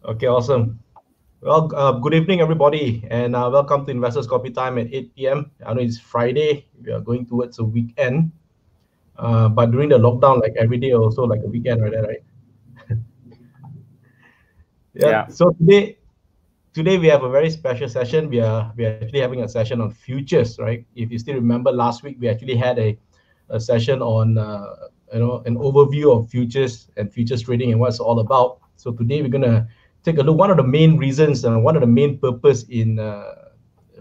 Okay, awesome. Well, good evening, everybody, and welcome to Investors Coffee Time at 8 p.m. I know it's Friday. We are going towards a weekend, but during the lockdown, like every day also like a weekend, right? Yeah. Yeah. So today we have a very special session. We are actually having a session on futures, right? If you still remember last week, we actually had a session on an overview of futures and futures trading and what it's all about. So today we're gonna take a look. One of the main reasons and one of the main purpose in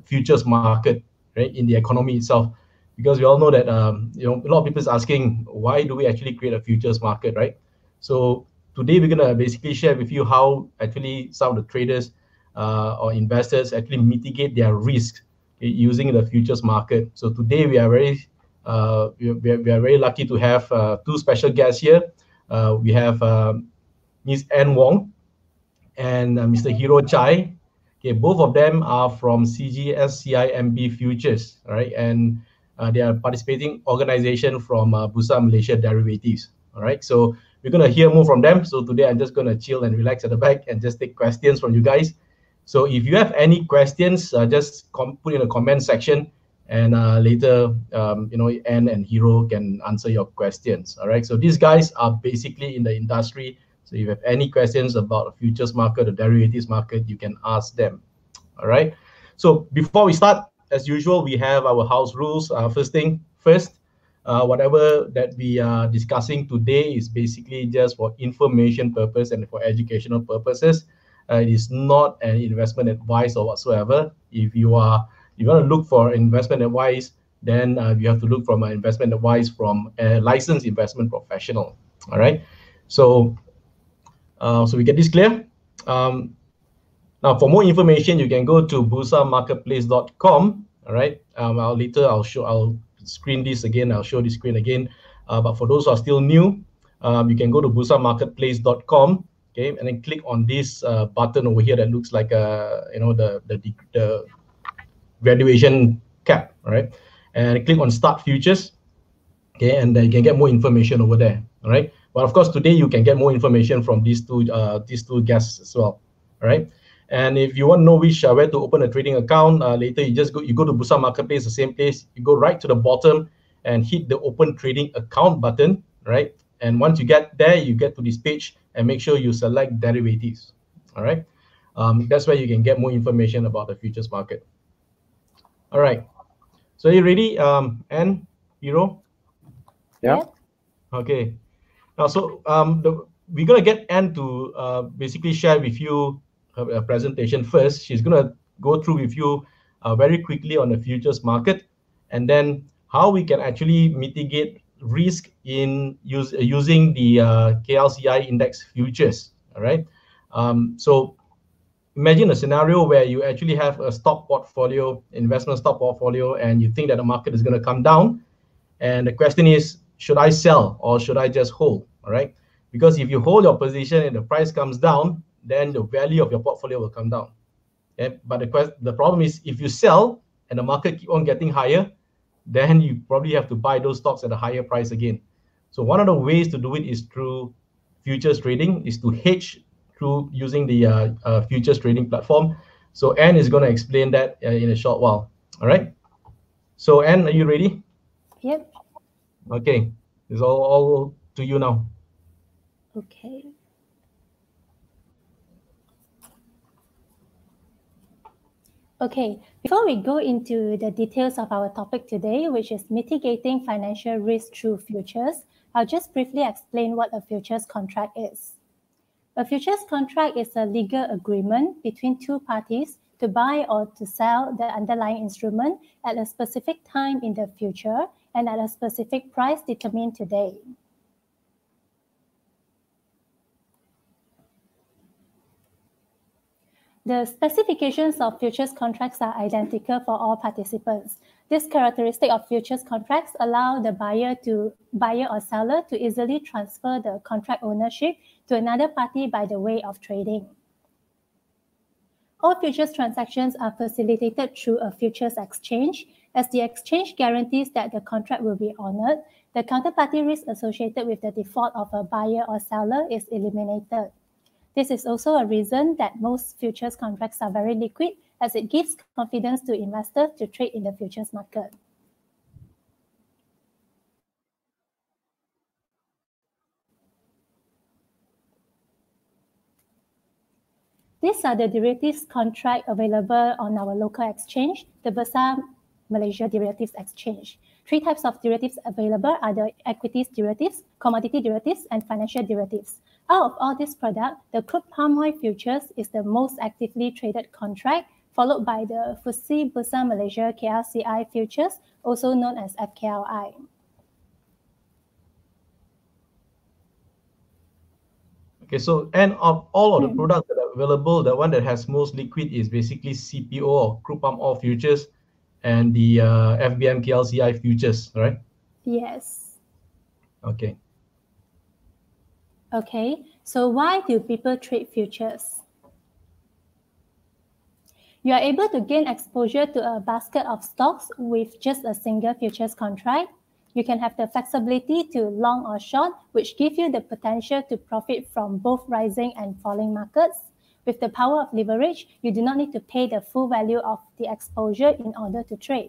futures market, right, in the economy itself, because we all know that a lot of people is asking why do we actually create a futures market, right? So today we're gonna basically share with you how actually some of the traders or investors actually mitigate their risk using the futures market. So today we are very lucky to have two special guests here. We have Ms. Anne Wong and Mr. Hero Chai. Okay, both of them are from CGS-CIMB Futures, all right, and they are participating organization from Bursa Malaysia Derivatives. All right, so we're gonna hear more from them. So today I'm just gonna chill and relax at the back and just take questions from you guys. So if you have any questions, just put in the comment section, and later, Anne and Hero can answer your questions. All right. So these guys are basically in the industry. So if you have any questions about the futures market, the derivatives market, you can ask them. All right. So before we start, as usual, we have our house rules. First thing first, whatever that we are discussing today is basically just for information purpose and for educational purposes. It is not an investment advice or whatsoever. If you want to look for investment advice, then you have to look from an investment advice from a licensed investment professional. All right. So we get this clear. Now, for more information, you can go to bursamarketplace.com. All right. I'll screen this again. I'll show this screen again. But for those who are still new, you can go to bursamarketplace.com. Okay, and then click on this button over here that looks like the valuation cap. All right, and click on Start Futures. Okay, and then you can get more information over there. All right. But of course, today you can get more information from these two guests as well. All right. And if you want to know where to open a trading account, later you go to Bursa Marketplace, the same place. You go right to the bottom and hit the Open Trading Account button, right? And once you get there, you get to this page and make sure you select derivatives. All right. That's where you can get more information about the futures market. All right. So are you ready, Anne, Hero? Yeah. Okay. Now, so we're gonna get Anne to basically share with you her presentation first. She's gonna go through with you very quickly on the futures market, and then how we can actually mitigate risk in using the KLCI index futures. All right. So imagine a scenario where you actually have a investment stock portfolio, and you think that the market is going to come down. And the question is, should I sell or should I just hold? All right. Because if you hold your position and the price comes down, then the value of your portfolio will come down. Okay? But the problem is, if you sell and the market keep on getting higher, then you probably have to buy those stocks at a higher price again. So one of the ways to do it is through futures trading, is to hedge through using the futures trading platform. So Anne is going to explain that in a short while. All right. So Anne, are you ready? Yep. Okay. It's all to you now. Okay. Okay, before we go into the details of our topic today, which is mitigating financial risk through futures, I'll just briefly explain what a futures contract is. A futures contract is a legal agreement between two parties to buy or to sell the underlying instrument at a specific time in the future and at a specific price determined today. The specifications of futures contracts are identical for all participants. This characteristic of futures contracts allow the buyer or seller to easily transfer the contract ownership to another party by the way of trading. All futures transactions are facilitated through a futures exchange. As the exchange guarantees that the contract will be honored, the counterparty risk associated with the default of a buyer or seller is eliminated. This is also a reason that most futures contracts are very liquid, as it gives confidence to investors to trade in the futures market. These are the derivatives contract available on our local exchange, the Bursa Malaysia Derivatives Exchange. 3 types of derivatives available are the equities derivatives, commodity derivatives, and financial derivatives. Out of all these products, the crude palm oil futures is the most actively traded contract, followed by the FTSE Bursa Malaysia KLCI futures, also known as FKLI. Okay, so and of all of the products that are available, the one that has most liquid is basically CPO or crude palm oil futures and the FBM KLCI futures, right? Yes. Okay. Okay, so why do people trade futures? You are able to gain exposure to a basket of stocks with just a single futures contract. You can have the flexibility to long or short, which give you the potential to profit from both rising and falling markets. With the power of leverage, you do not need to pay the full value of the exposure in order to trade.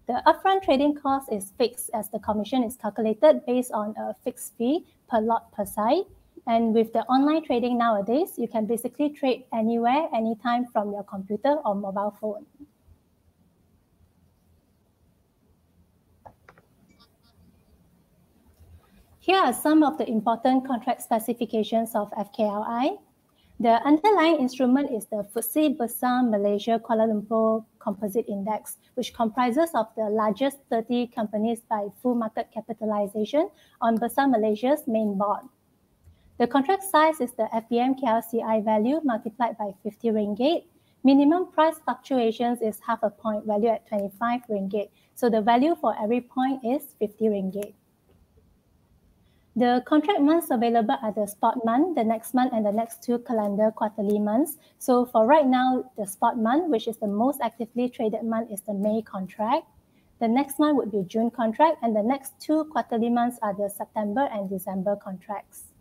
The upfront trading cost is fixed, as the commission is calculated based on a fixed fee per lot per side. And with the online trading nowadays, you can basically trade anywhere, anytime from your computer or mobile phone. Here are some of the important contract specifications of FKLI. The underlying instrument is the FTSE Bursa Malaysia Kuala Lumpur Composite Index, which comprises of the largest 30 companies by full market capitalization on Bursa Malaysia's main board. The contract size is the FBM KLCI value multiplied by 50 ringgit. Minimum price fluctuations is half a point, value at 25 ringgit. So the value for every point is 50 ringgit. The contract months available are the spot month, the next month, and the next 2 calendar quarterly months. So for right now, the spot month, which is the most actively traded month, is the May contract. The next month would be June contract, and the next 2 quarterly months are the September and December contracts.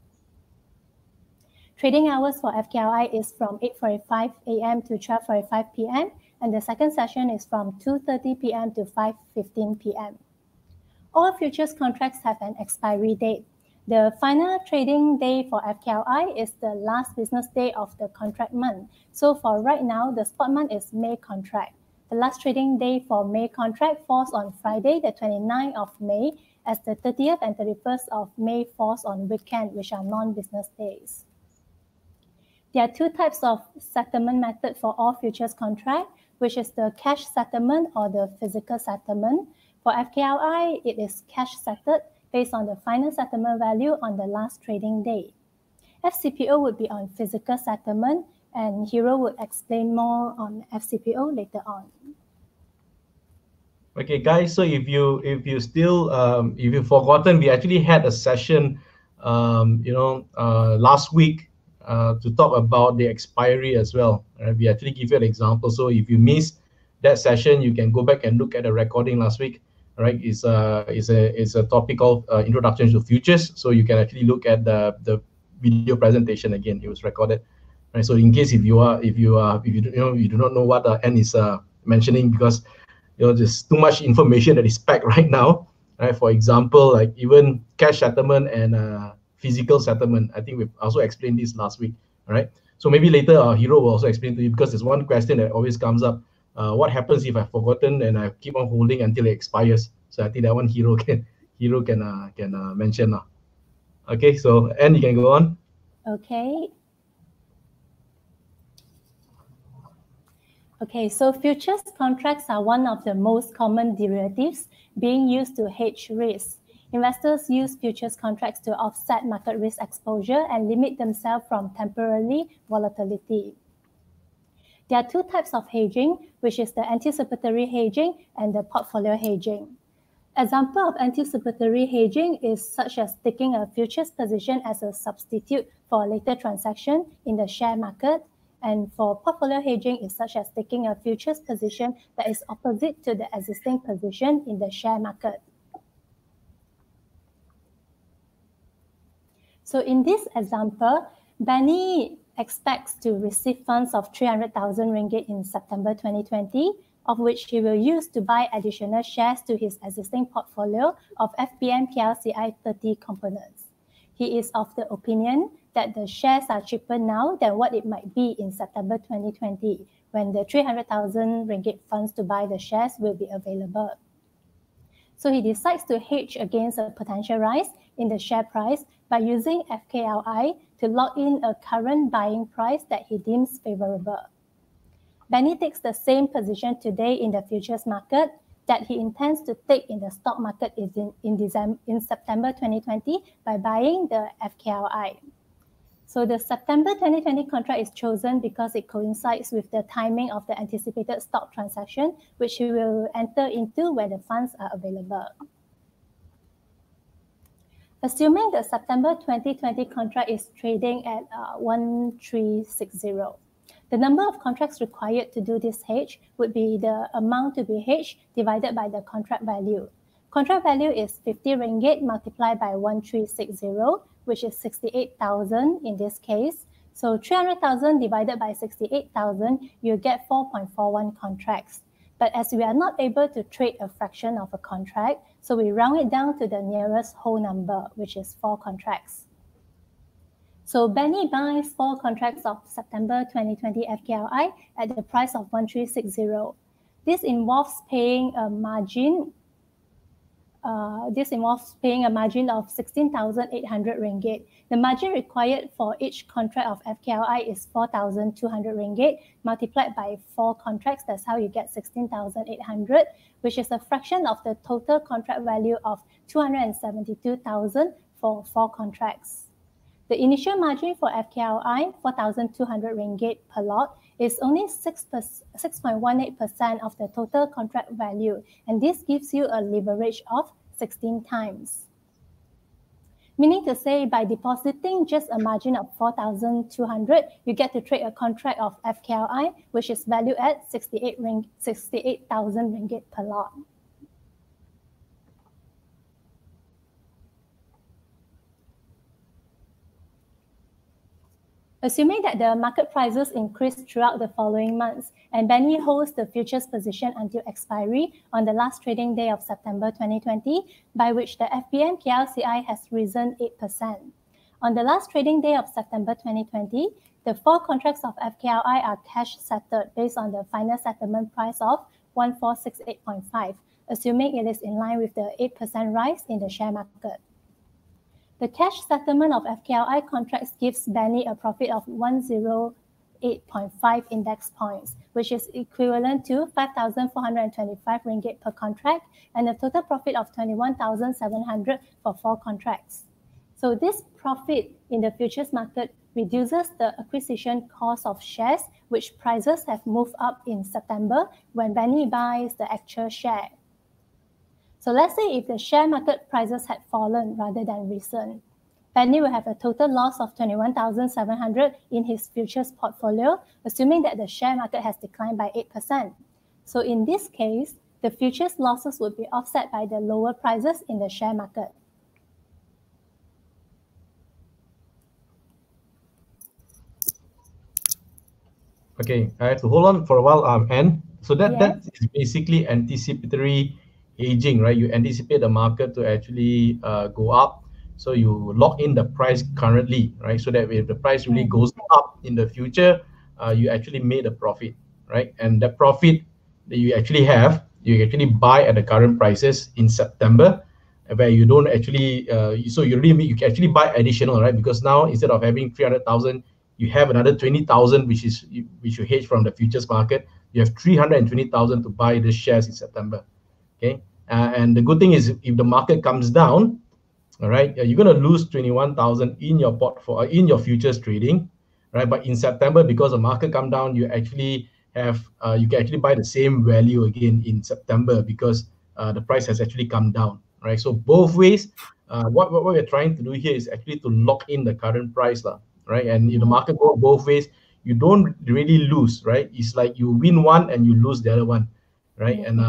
Trading hours for FKLI is from 8:45 a.m. to 12:45 p.m. and the second session is from 2:30 p.m. to 5:15 p.m. All futures contracts have an expiry date. The final trading day for FKLI is the last business day of the contract month. So for right now, the spot month is May contract. The last trading day for May contract falls on Friday, the 29th of May, as the 30th and 31st of May falls on weekend, which are non-business days. There are 2 types of settlement method for all futures contract, which is the cash settlement or the physical settlement. For FKLI, it is cash settled based on the final settlement value on the last trading day. FCPO would be on physical settlement, and Hero would explain more on FCPO later on. Okay, guys. So if you've forgotten, we actually had a session, last week to talk about the expiry as well. Right? We actually give you an example. So if you missed that session, you can go back and look at the recording last week. Right? It's a topic of introduction to futures. So you can actually look at the video presentation again. It was recorded. Right? So in case if you do not know what the N is mentioning, because there's too much information that is packed right now. Right? For example, like even cash settlement and physical settlement. I think we've also explained this last week. Right? So maybe later our Hero will also explain to you, because there's one question that always comes up. What happens if I've forgotten and I keep on holding until it expires? So I think that one Hero can mention now. Okay, so Anne, you can go on. Okay. Okay, so futures contracts are one of the most common derivatives being used to hedge risk. Investors use futures contracts to offset market risk exposure and limit themselves from temporary volatility. There are 2 types of hedging, which is the anticipatory hedging and the portfolio hedging. Example of anticipatory hedging is such as taking a futures position as a substitute for a later transaction in the share market. And for portfolio hedging is such as taking a futures position that is opposite to the existing position in the share market. So in this example, Benny expects to receive funds of 300,000 ringgit in September 2020, of which he will use to buy additional shares to his existing portfolio of FBM-KLCI 30 components. He is of the opinion that the shares are cheaper now than what it might be in September 2020, when the 300,000 ringgit funds to buy the shares will be available. So he decides to hedge against a potential rise in the share price by using FKLI to lock in a current buying price that he deems favorable. Benny takes the same position today in the futures market that he intends to take in the stock market in September 2020 by buying the FKLI. So the September 2020 contract is chosen because it coincides with the timing of the anticipated stock transaction, which he will enter into when the funds are available. Assuming the September 2020 contract is trading at 1360, the number of contracts required to do this hedge would be the amount to be hedged divided by the contract value. Contract value is 50 ringgit multiplied by 1360, which is 68,000 in this case. So 300,000 divided by 68,000, you get 4.41 contracts. But as we are not able to trade a fraction of a contract, so we round it down to the nearest whole number, which is 4 contracts. So Benny buys 4 contracts of September 2020 FKLI at the price of 1360. This involves paying a margin. This involves paying a margin of 16,800 ringgit. The margin required for each contract of FKLI is 4,200 ringgit multiplied by 4 contracts. That's how you get 16,800, which is a fraction of the total contract value of 272,000 for 4 contracts. The initial margin for FKLI, 4,200 ringgit per lot, is only 6.18% of the total contract value, and this gives you a leverage of 16 times. Meaning to say, by depositing just a margin of 4,200, you get to trade a contract of FKLI, which is valued at 68,000 ringgit per lot. Assuming that the market prices increase throughout the following months, and Benny holds the futures position until expiry on the last trading day of September 2020, by which the FBM-KLCI has risen 8%. On the last trading day of September 2020, the 4 contracts of FKLI are cash settled based on the final settlement price of 1468.5, assuming it is in line with the 8% rise in the share market. The cash settlement of FKLI contracts gives Benny a profit of 108.5 index points, which is equivalent to 5,425 ringgit per contract, and a total profit of 21,700 for 4 contracts. So this profit in the futures market reduces the acquisition cost of shares, which prices have moved up in September when Benny buys the actual share. So let's say if the share market prices had fallen rather than risen, Benny will have a total loss of 21,700 in his futures portfolio, assuming that the share market has declined by 8%. So in this case, the futures losses would be offset by the lower prices in the share market. Okay, I have to hold on for a while, Anne. So that is basically anticipatory hedging, right? You anticipate the market to actually go up, so you lock in the price currently, right? So that if the price really goes up in the future, you actually made a profit, right? And the profit that you actually have, you actually buy at the current prices in September, where you don't actually, so you can actually buy additional, right? Because now instead of having 300,000, you have another 20,000, which you hedge from the futures market. You have 320,000 to buy the shares in September. Okay, and the good thing is if the market comes down, all right, you're going to lose 21,000 in your portfolio, in your futures trading, right? But in September, because the market come down, you actually have you can actually buy the same value again in September because the price has actually come down, right? So both ways, what we're trying to do here is actually to lock in the current price, right? And if the market goes both ways, you don't really lose, right? It's like you win one and you lose the other one, right? And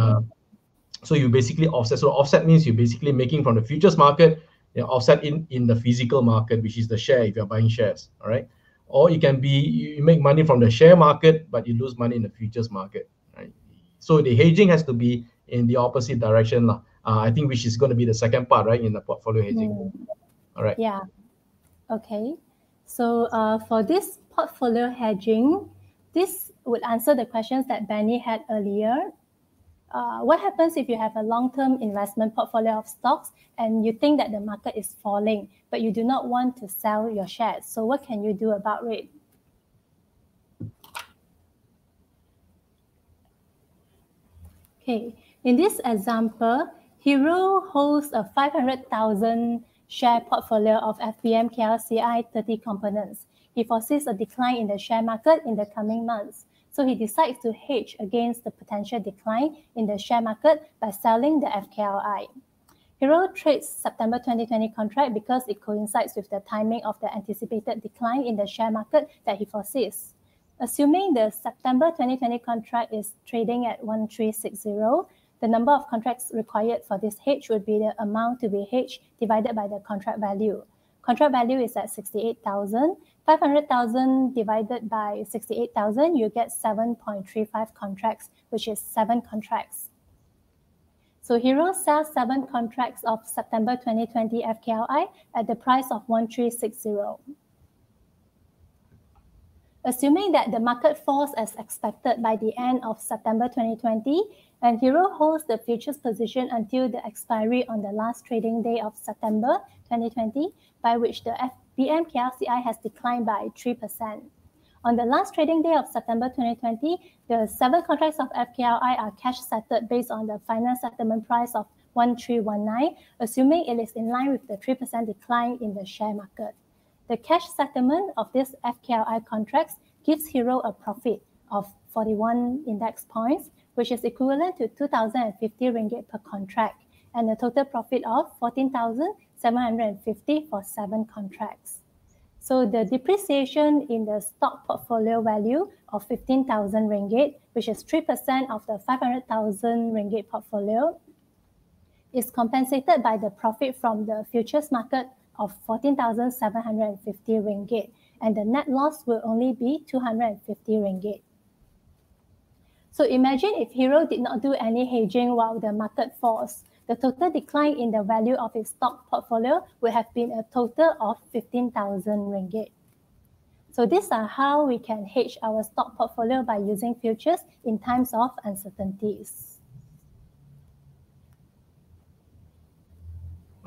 so you basically offset. So offset means you're basically making from the futures market, offset in the physical market, which is the share if you're buying shares. All right. or it can be you make money from the share market, but you lose money in the futures market, right? So the hedging has to be in the opposite direction, lah. I think which is going to be the second part, right, in the portfolio hedging. All right. Yeah. Okay. So for this portfolio hedging, this would answer the questions that Benny had earlier. What happens if you have a long-term investment portfolio of stocks and you think that the market is falling, but you do not want to sell your shares? So what can you do about it? Okay, in this example, Hero holds a 500,000 share portfolio of 𝐹𝒂𝒓𝒊𝒕𝒚 30 components. He foresees a decline in the share market in the coming months. So he decides to hedge against the potential decline in the share market by selling the 𝐹𝒂𝒊𝒕𝒚. Hero trades September 2020 contract because it coincides with the timing of the anticipated decline in the share market that he foresees. Assuming the September 2020 contract is trading at 1360, the number of contracts required for this hedge would be the amount to be hedged divided by the contract value. Contract value is at 68,000. 500,000 divided by 68,000, you get 7.35 contracts, which is 7 contracts. So Hero sells 7 contracts of September 2020 𝐹𝒂𝒊𝒕𝒚 at the price of 1360. Assuming that the market falls as expected by the end of September 2020, and Hero holds the futures position until the expiry on the last trading day of September 2020, by which the 𝐹𝒂𝒂𝒊𝒕𝒚 has declined by 3%. On the last trading day of September 2020, the 7 contracts of 𝐹𝒂𝒊𝒕𝒚 are cash settled based on the final settlement price of 1319, assuming it is in line with the 3% decline in the share market. The cash settlement of these 𝐹𝒂𝒊𝒕𝒚 contracts gives Hero a profit of 41 index points, which is equivalent to 2,050 ringgit per contract, and a total profit of 14,750 for 7 contracts. So the depreciation in the stock portfolio value of 15,000 ringgit, which is 3% of the 500,000 ringgit portfolio, is compensated by the profit from the futures market of 14,750 ringgit, and the net loss will only be 250 ringgit. So imagine if Hero did not do any hedging while the market falls. The total decline in the value of his stock portfolio would have been a total of 15,000 ringgit. So these are how we can hedge our stock portfolio by using futures in times of uncertainties.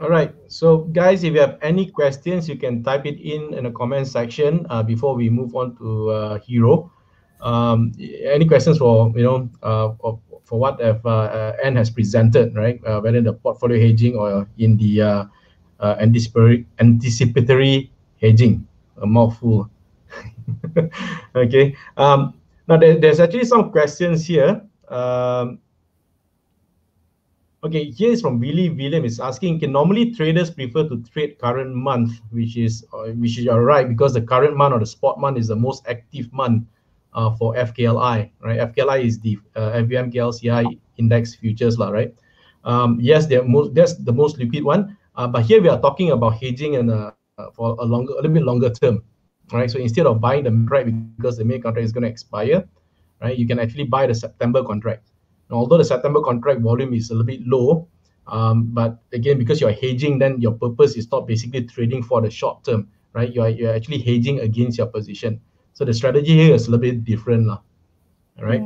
All right, so guys, if you have any questions, you can type it in the comment section before we move on to Hero. Any questions for for what Anne has presented, right? Whether in the portfolio hedging or in the anticipatory hedging, a mouthful. Okay. Now there's actually some questions here. Okay, here is from William is asking, can normally traders prefer to trade current month, which is you're right, because the current month or the spot month is the most active month for 𝐹𝒂𝒊𝒕𝒚, right? 𝐹𝒂𝒊𝒕𝒚 is the 𝐹VM-KLCI index futures, right? Yes, that's the most liquid one. But here we are talking about hedging and for a little bit longer term, right? So instead of buying the contract because the May contract is going to expire, right? You can actually buy the September contract. Now, although the September contract volume is a little bit low, but again, because you're hedging, then your purpose is not basically trading for the short term, right? You're actually hedging against your position. So the strategy here is a little bit different, right?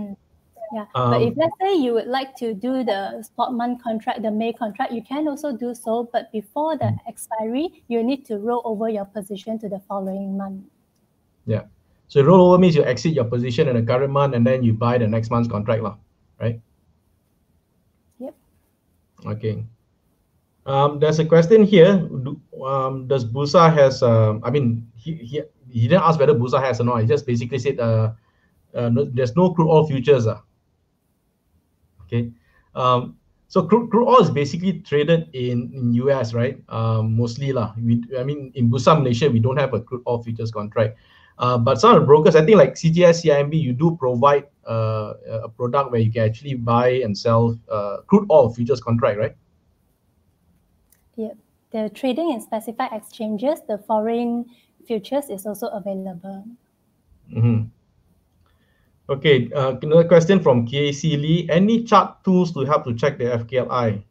Yeah, but if let's say you would like to do the spot month contract, the May contract, you can also do so, but before the expiry, you need to roll over your position to the following month. Yeah, so roll over means you exit your position in the current month and then you buy the next month's contract, right? Yep. Okay. There's a question here. Does Bursa has? I mean, he didn't ask whether Bursa has or not. He just basically said no, there's no crude oil futures. Okay. So crude oil is basically traded in US, right? Mostly I mean, in Bursa Malaysia, we don't have a crude oil futures contract. But some of the brokers, I think like CGS-CIMB, you do provide a product where you can actually buy and sell crude oil futures contract, right? Yeah, the trading in specified exchanges, the foreign futures is also available. Okay, another question from KC Lee. Any chart tools to help to check the FKLI?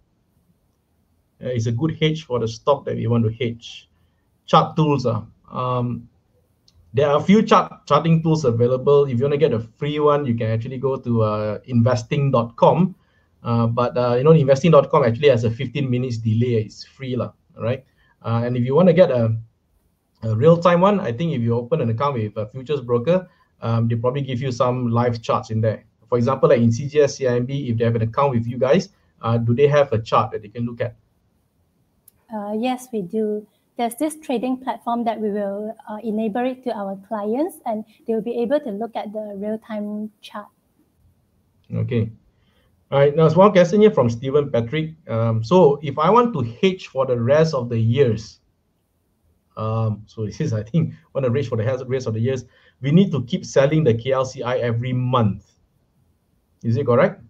Is a good hedge for the stock that we want to hedge. Chart tools there are a few charting tools available. If you want to get a free one, you can actually go to investing.com. But investing.com actually has a 15 minutes delay. It's free, right? And if you want to get a real-time one, I think if you open an account with a futures broker, they probably give you some live charts in there. For example, like in CGS-CIMB, if they have an account with you guys, do they have a chart that they can look at? Yes, we do. There's this trading platform that we will enable it to our clients, and they will be able to look at the real-time chart. Okay. All right. Now, one question here from Stephen Patrick. So if I want to hedge for the rest of the years, so this is, I think, want to hedge for the rest of the years, we need to keep selling the KLCI every month. Is it correct?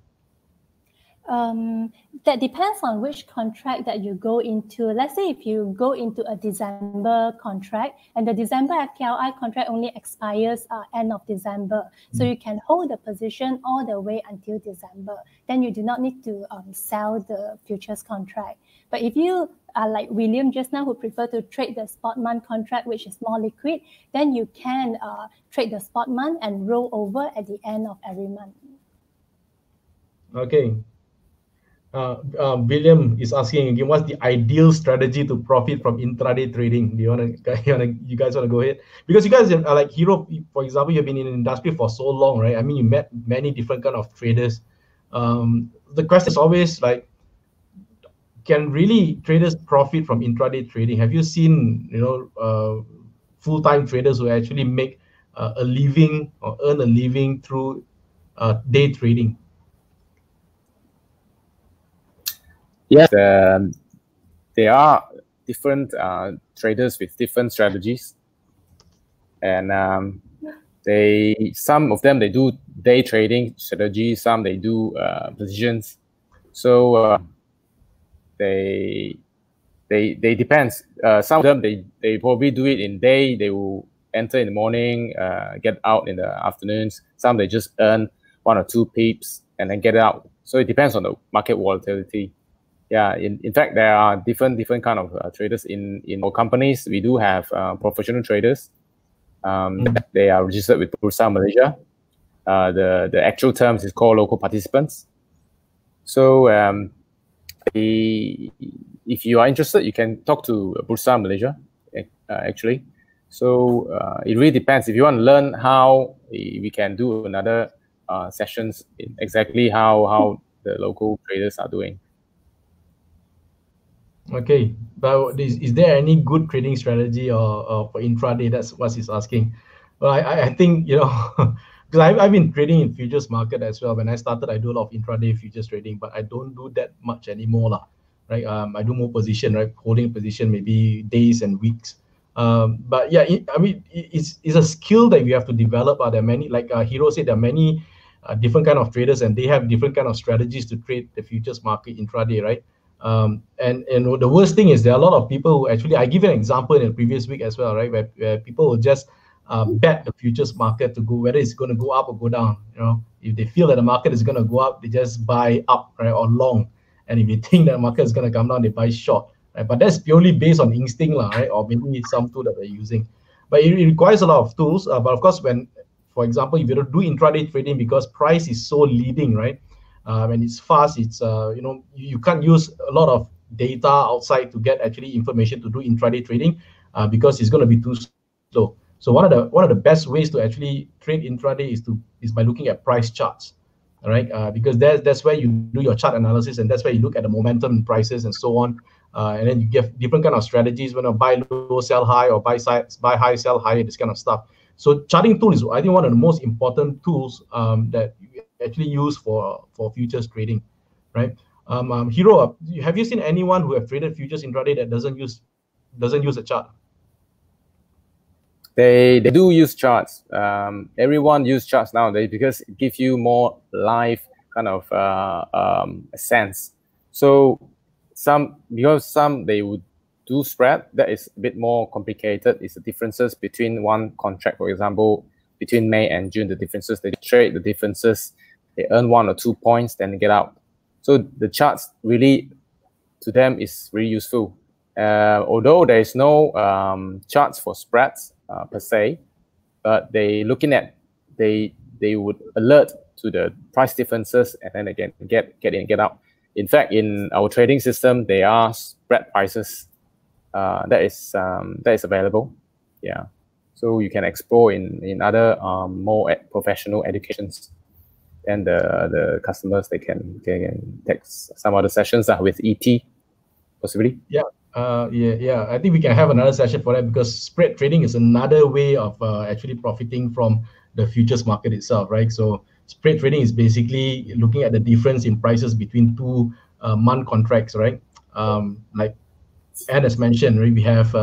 That depends on which contract that you go into. Let's say if you go into a December contract, and the December FKLI contract only expires end of December, so you can hold the position all the way until December. Then you do not need to sell the futures contract. But if you are like William just now, who prefer to trade the spot month contract, which is more liquid, then you can trade the spot month and roll over at the end of every month. Okay. William is asking again, what's the ideal strategy to profit from intraday trading? Do you guys want to go ahead? Because you guys are like Hero, for example, you've been in the industry for so long, right? I mean, you met many different kind of traders. The question is always like, can really traders profit from intraday trading? Have you seen, full-time traders who actually make a living or earn a living through day trading? Yes, there are different traders with different strategies, and some of them they do day trading strategy, some they do positions. So they depends. Some of them they probably do it in day. They will enter in the morning, get out in the afternoons. Some they just earn 1 or 2 pips and then get out. So it depends on the market volatility. Yeah, in fact, there are different kind of traders in our companies. We do have professional traders. They are registered with Bursa Malaysia. The actual terms is called local participants. So if you are interested, you can talk to Bursa Malaysia, actually. So it really depends. If you want to learn how, we can do another sessions in exactly how the local traders are doing. Okay, but is there any good trading strategy or for intraday? That's what he's asking. Well, I think, because I've been trading in futures market as well. When I started, I do a lot of intraday futures trading, but I don't do that much anymore, right? I do more position, right? Holding position maybe days and weeks. But yeah, I mean, it's a skill that you have to develop. There are many, like Hero said, there are many different kind of traders, and they have different kind of strategies to trade the futures market intraday, right? And the worst thing is there are a lot of people who actually, I give an example in the previous week as well, right, where people will just bet the futures market to go, whether it's going to go up or go down. If they feel that the market is going to go up, they just buy up, right, or long. And if they think that the market is going to come down, they buy short, right? But that's purely based on instinct, right, or maybe some tool that they're using. But it requires a lot of tools. But of course, for example, if you do intraday trading, because price is so leading, right, and it's fast, it's you can't use a lot of data outside to get actually information to do intraday trading, because it's going to be too slow. So one of the best ways to actually trade intraday is by looking at price charts, all right? Because that's where you do your chart analysis, and that's where you look at the momentum in prices and so on, and then you get different kind of strategies when you buy low, sell high, or buy high, sell high, this kind of stuff. So charting tool is, I think, one of the most important tools that you actually use for futures trading, right? Hero, have you seen anyone who have traded futures intraday that doesn't use a chart? They do use charts. Everyone use charts nowadays because it gives you more live kind of sense. So some they would do spread, that is a bit more complicated. It's the differences between one contract, for example, between May and June, the differences, they trade the differences, they earn 1 or 2 points, then they get out. So the charts really, to them, is really useful. Although there is no charts for spreads per se, but they looking at, they would alert to the price differences, and then again get in, get out. In fact, in our trading system, there are spread prices that is available. Yeah, so you can explore in other more professional educations, and the customers, they can take some other sessions with ET possibly. Yeah. I think we can have another session for that, because spread trading is another way of actually profiting from the futures market itself, right? So spread trading is basically looking at the difference in prices between two month contracts, right? Like Ed has mentioned, right? We have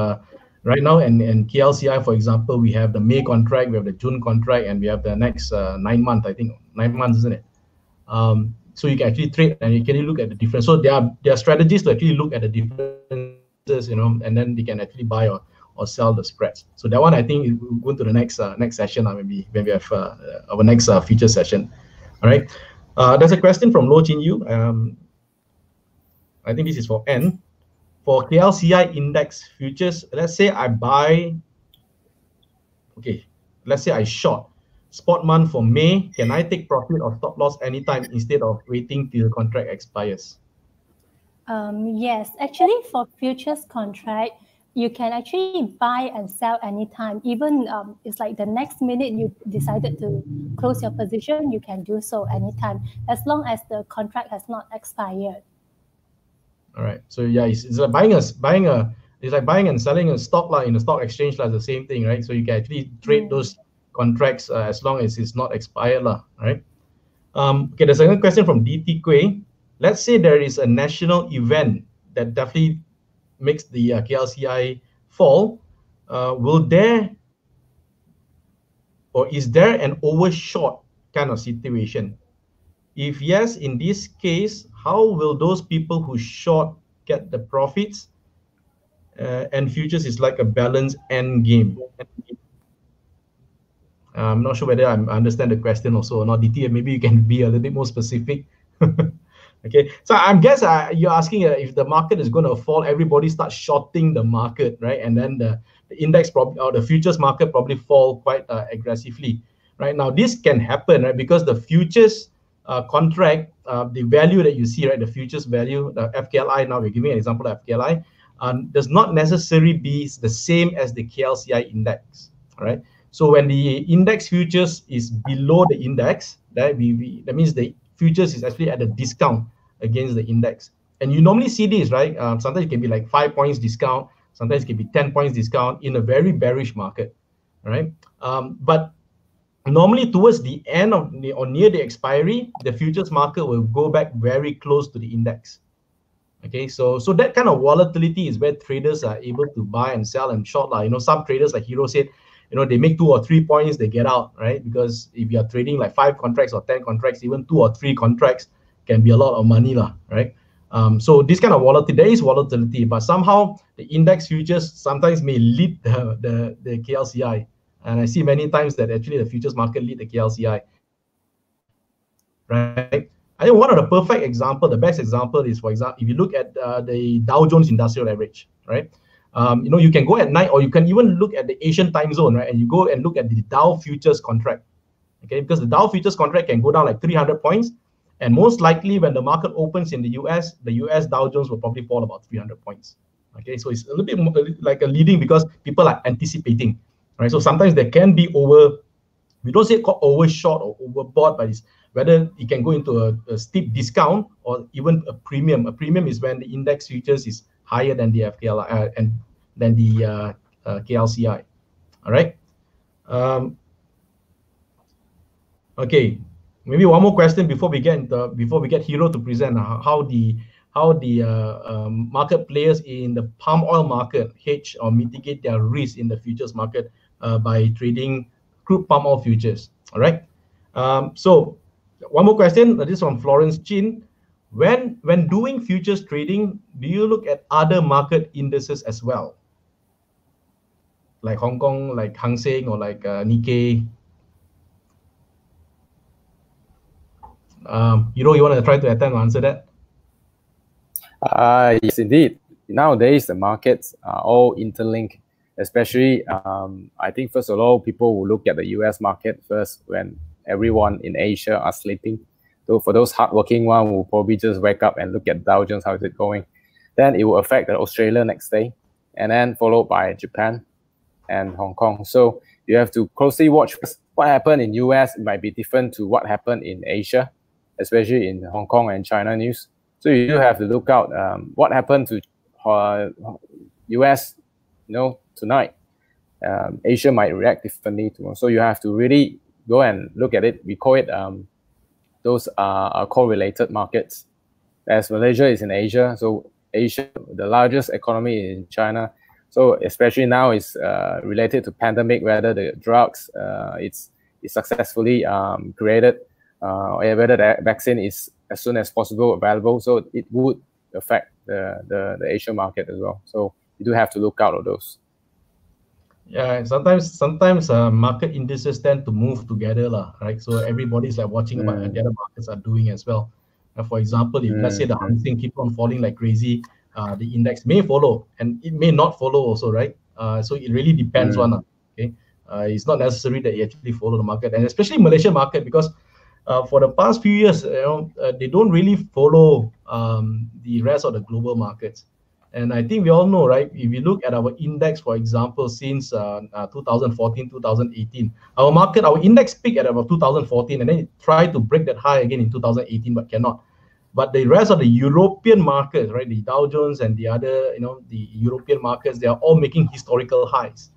right now in KLCI, for example, we have the May contract, we have the June contract, and we have the next 9 months, I think 9 months, isn't it? So you can actually trade and you can look at the difference. So there are strategies to actually look at the differences, you know, and then they can actually buy or sell the spreads. So that one, I think we'll go to the next session, maybe when we have our next feature session. All right. There's a question from Lo Chin Yu. I think this is for N. For KLCI index futures, let's say I buy, okay, let's say I short spot month for May, can I take profit or stop loss anytime instead of waiting till the contract expires? Yes, actually for futures contract, you can actually buy and sell anytime. Even it's like the next minute you decided to close your position, you can do so anytime, as long as the contract has not expired. All right. So yeah, it's like it's like buying and selling a stock in the stock exchange, like the same thing, right? So you can actually trade those contracts as long as it's not expired, right? Okay, the second question from DT Quay. Let's say there is a national event that definitely makes the KLCI fall. Is there an overshort kind of situation? If yes, in this case, how will those people who short get the profits? And futures is like a balanced end game. I'm not sure whether I understand the question also or not. DT, maybe you can be a little bit more specific. Okay, so I guess you're asking if the market is going to fall, everybody starts shorting the market, right? And then the index probably, or the futures market probably fall quite aggressively, right? Now this can happen, right? Because the futures contract, the value that you see, right, the futures value, the FKLI, now we're giving an example of FKLI, does not necessarily be the same as the KLCI index, right? So when the index futures is below the index, that means the futures is actually at a discount against the index. And you normally see this, right? Sometimes it can be like 5 points discount, sometimes it can be 10 points discount in a very bearish market, right? But normally towards the end of or near the expiry, the futures market will go back very close to the index. Okay, so that kind of volatility is where traders are able to buy and sell and short. You know, some traders, like Hiro said, you know, they make 2 or 3 points, they get out, right? Because if you are trading like 5 contracts or 10 contracts, even 2 or 3 contracts can be a lot of money, right? So this kind of volatility, there is volatility, but somehow the index futures sometimes may lead the KLCI. And I see many times that actually the futures market lead the KLCI, right? I think one of the perfect example, the best example is, for example, if you look at the Dow Jones Industrial Average, right? You know, you can go at night, or you can even look at the Asian time zone, right? And you go and look at the Dow futures contract, okay? Because the Dow futures contract can go down like 300 points. And most likely when the market opens in the US Dow Jones will probably fall about 300 points. Okay, so it's a little bit more like a leading, because people are anticipating, right? So sometimes there can be we don't say it called overshot or overbought, but it's whether it can go into a steep discount or even a premium. A premium is when the index futures is higher than the FKLI and than the KLCI. All right. Okay. Maybe one more question before we get Hiro to present how the market players in the palm oil market hedge or mitigate their risk in the futures market by trading crude palm oil futures. All right. So one more question. This is from Florence Chin. When doing futures trading, do you look at other market indices as well, like Hong Kong, like Hang Seng, or like Nikkei? You want to try to attempt to answer that? Yes, indeed. Nowadays, the markets are all interlinked, especially, I think, first of all, people will look at the US market first when everyone in Asia are sleeping. So for those hardworking ones, will probably just wake up and look at Dow Jones, how is it going? Then it will affect the Australia next day, and then followed by Japan and Hong Kong. So you have to closely watch what happened in US. It might be different to what happened in Asia, especially in Hong Kong and China news. So you do have to look out what happened to US, tonight. Asia might react differently tomorrow. So you have to really go and look at it. We call it those are correlated markets. As Malaysia is in Asia, so Asia, the largest economy is in China. So especially now it's related to pandemic, whether the drugs it's successfully created, whether the vaccine is as soon as possible available. So it would affect the Asian market as well. So you do have to look out of those. Yeah, sometimes market indices tend to move together, right? So everybody's like watching what the other markets are doing as well. For example, if let's say the Hang Seng keep on falling like crazy, the index may follow, and it may not follow also, right? So it really depends on. Okay, it's not necessary that you actually follow the market, and especially Malaysian market, because for the past few years, they don't really follow the rest of the global markets. And I think we all know, right? If you look at our index, for example, since 2014, 2018, our index peaked at about 2014, and then it tried to break that high again in 2018, but cannot. But the rest of the European markets, right, the Dow Jones and the other, the European markets, they are all making historical highs.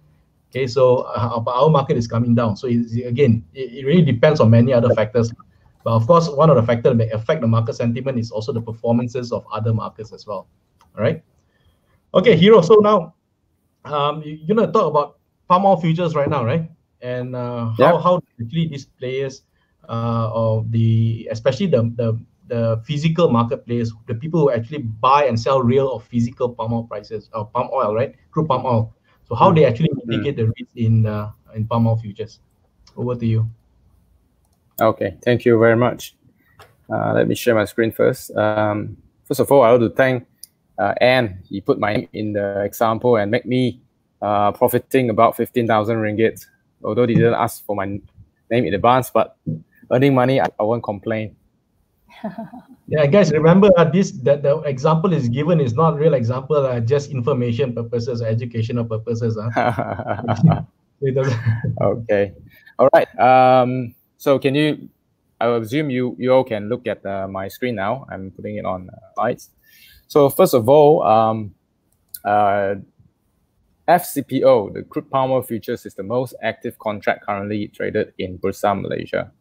Okay, so our market is coming down. So again, it really depends on many other factors. But of course, one of the factors that may affect the market sentiment is also the performances of other markets as well. All right. Okay, Hero. So now, you're gonna talk about palm oil futures right now, right? And how actually these players, especially the physical market players, the people who actually buy and sell real or physical palm oil prices, or palm oil, right? Crude palm oil. So how they actually mitigate the risk in palm oil futures? Over to you. Okay, thank you very much. Let me share my screen first. First of all, I want to thank Anne. He put my name in the example and make me profiting about 15,000 ringgit. Although he didn't ask for my name in advance, but earning money, I won't complain. Yeah, guys, remember that the example is given is not real example, just information purposes, educational purposes. Okay, all right. So can you? I assume you all can look at my screen now. I'm putting it on slides. So first of all, FCPO, the crude palm oil futures, is the most active contract currently traded in Bursa Malaysia.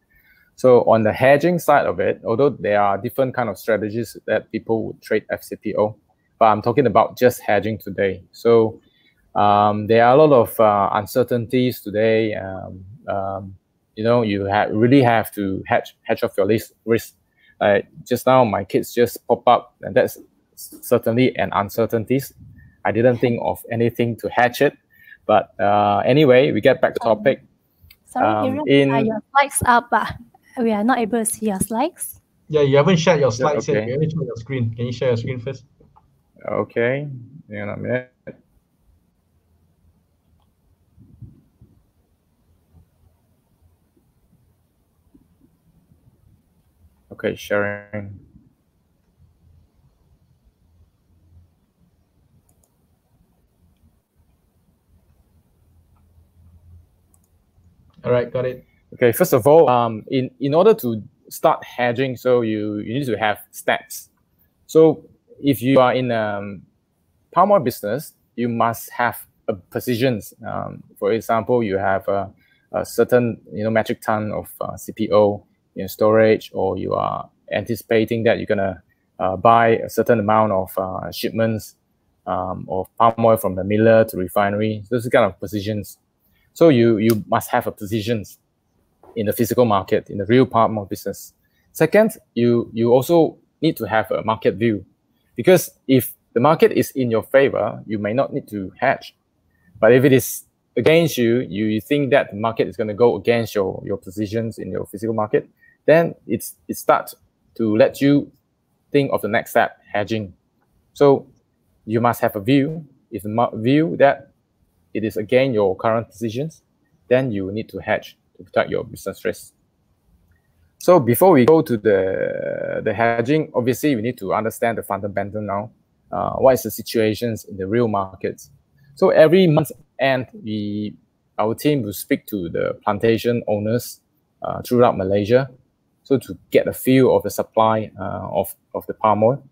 So on the hedging side of it, although there are different kind of strategies that people would trade FCPO, but I'm talking about just hedging today. So there are a lot of uncertainties today. You really have to hedge off your risk. Just now, my kids just pop up, and that's certainly an uncertainties. I didn't think of anything to hedge it, but anyway, we get back to topic. Sorry, Hero, your slides up? We are not able to see your slides. Yeah, you haven't shared your slides yet. You haven't shared your screen. Can you share your screen first? Okay, hang on a minute. Okay, sharing. All right, got it. Okay, first of all, in order to start hedging, so you need to have steps. So if you are in palm oil business, you must have positions. For example, you have a certain metric ton of CPO in storage, or you are anticipating that you're gonna buy a certain amount of shipments of palm oil from the miller to refinery. Those kind of positions. So you must have a positions in the physical market, in the real palm oil business. Second, you also need to have a market view, because if the market is in your favor, you may not need to hedge. But if it is against you, you think that the market is going to go against your positions in your physical market, then it starts to let you think of the next step, hedging. So you must have a view. If the view that it is against your current positions, then you need to hedge to protect your business risk. So before we go to the hedging, obviously we need to understand the fundamental now. What is the situations in the real markets? So every month end, our team will speak to the plantation owners throughout Malaysia, so to get a feel of the supply of the palm oil.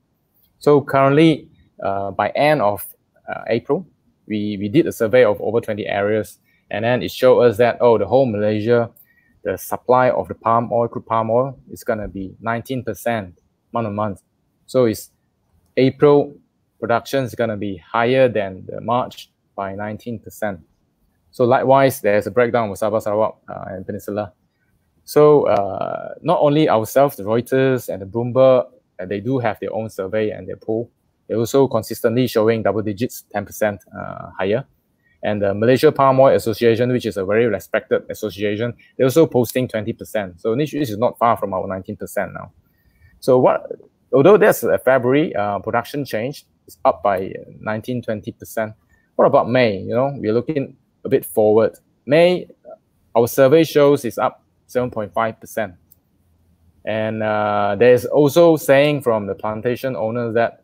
So currently, by end of April, we did a survey of over 20 areas, and then it showed us that, the whole Malaysia, the supply of the palm oil, crude palm oil, is going to be 19% month on month. So it's April production is going to be higher than the March by 19%. So likewise, there's a breakdown of Sabah, Sarawak, and Peninsula. So not only ourselves, the Reuters and the Bloomberg, they do have their own survey and their poll. They're also consistently showing double digits, 10% higher. And the Malaysia Palm Oil Association, which is a very respected association, they're also posting 20%. So this is not far from our 19% now. So although there's a February production change, it's up by 19-20%. What about May? We're looking a bit forward. May, our survey shows is up 7.5%. And there's also saying from the plantation owners that,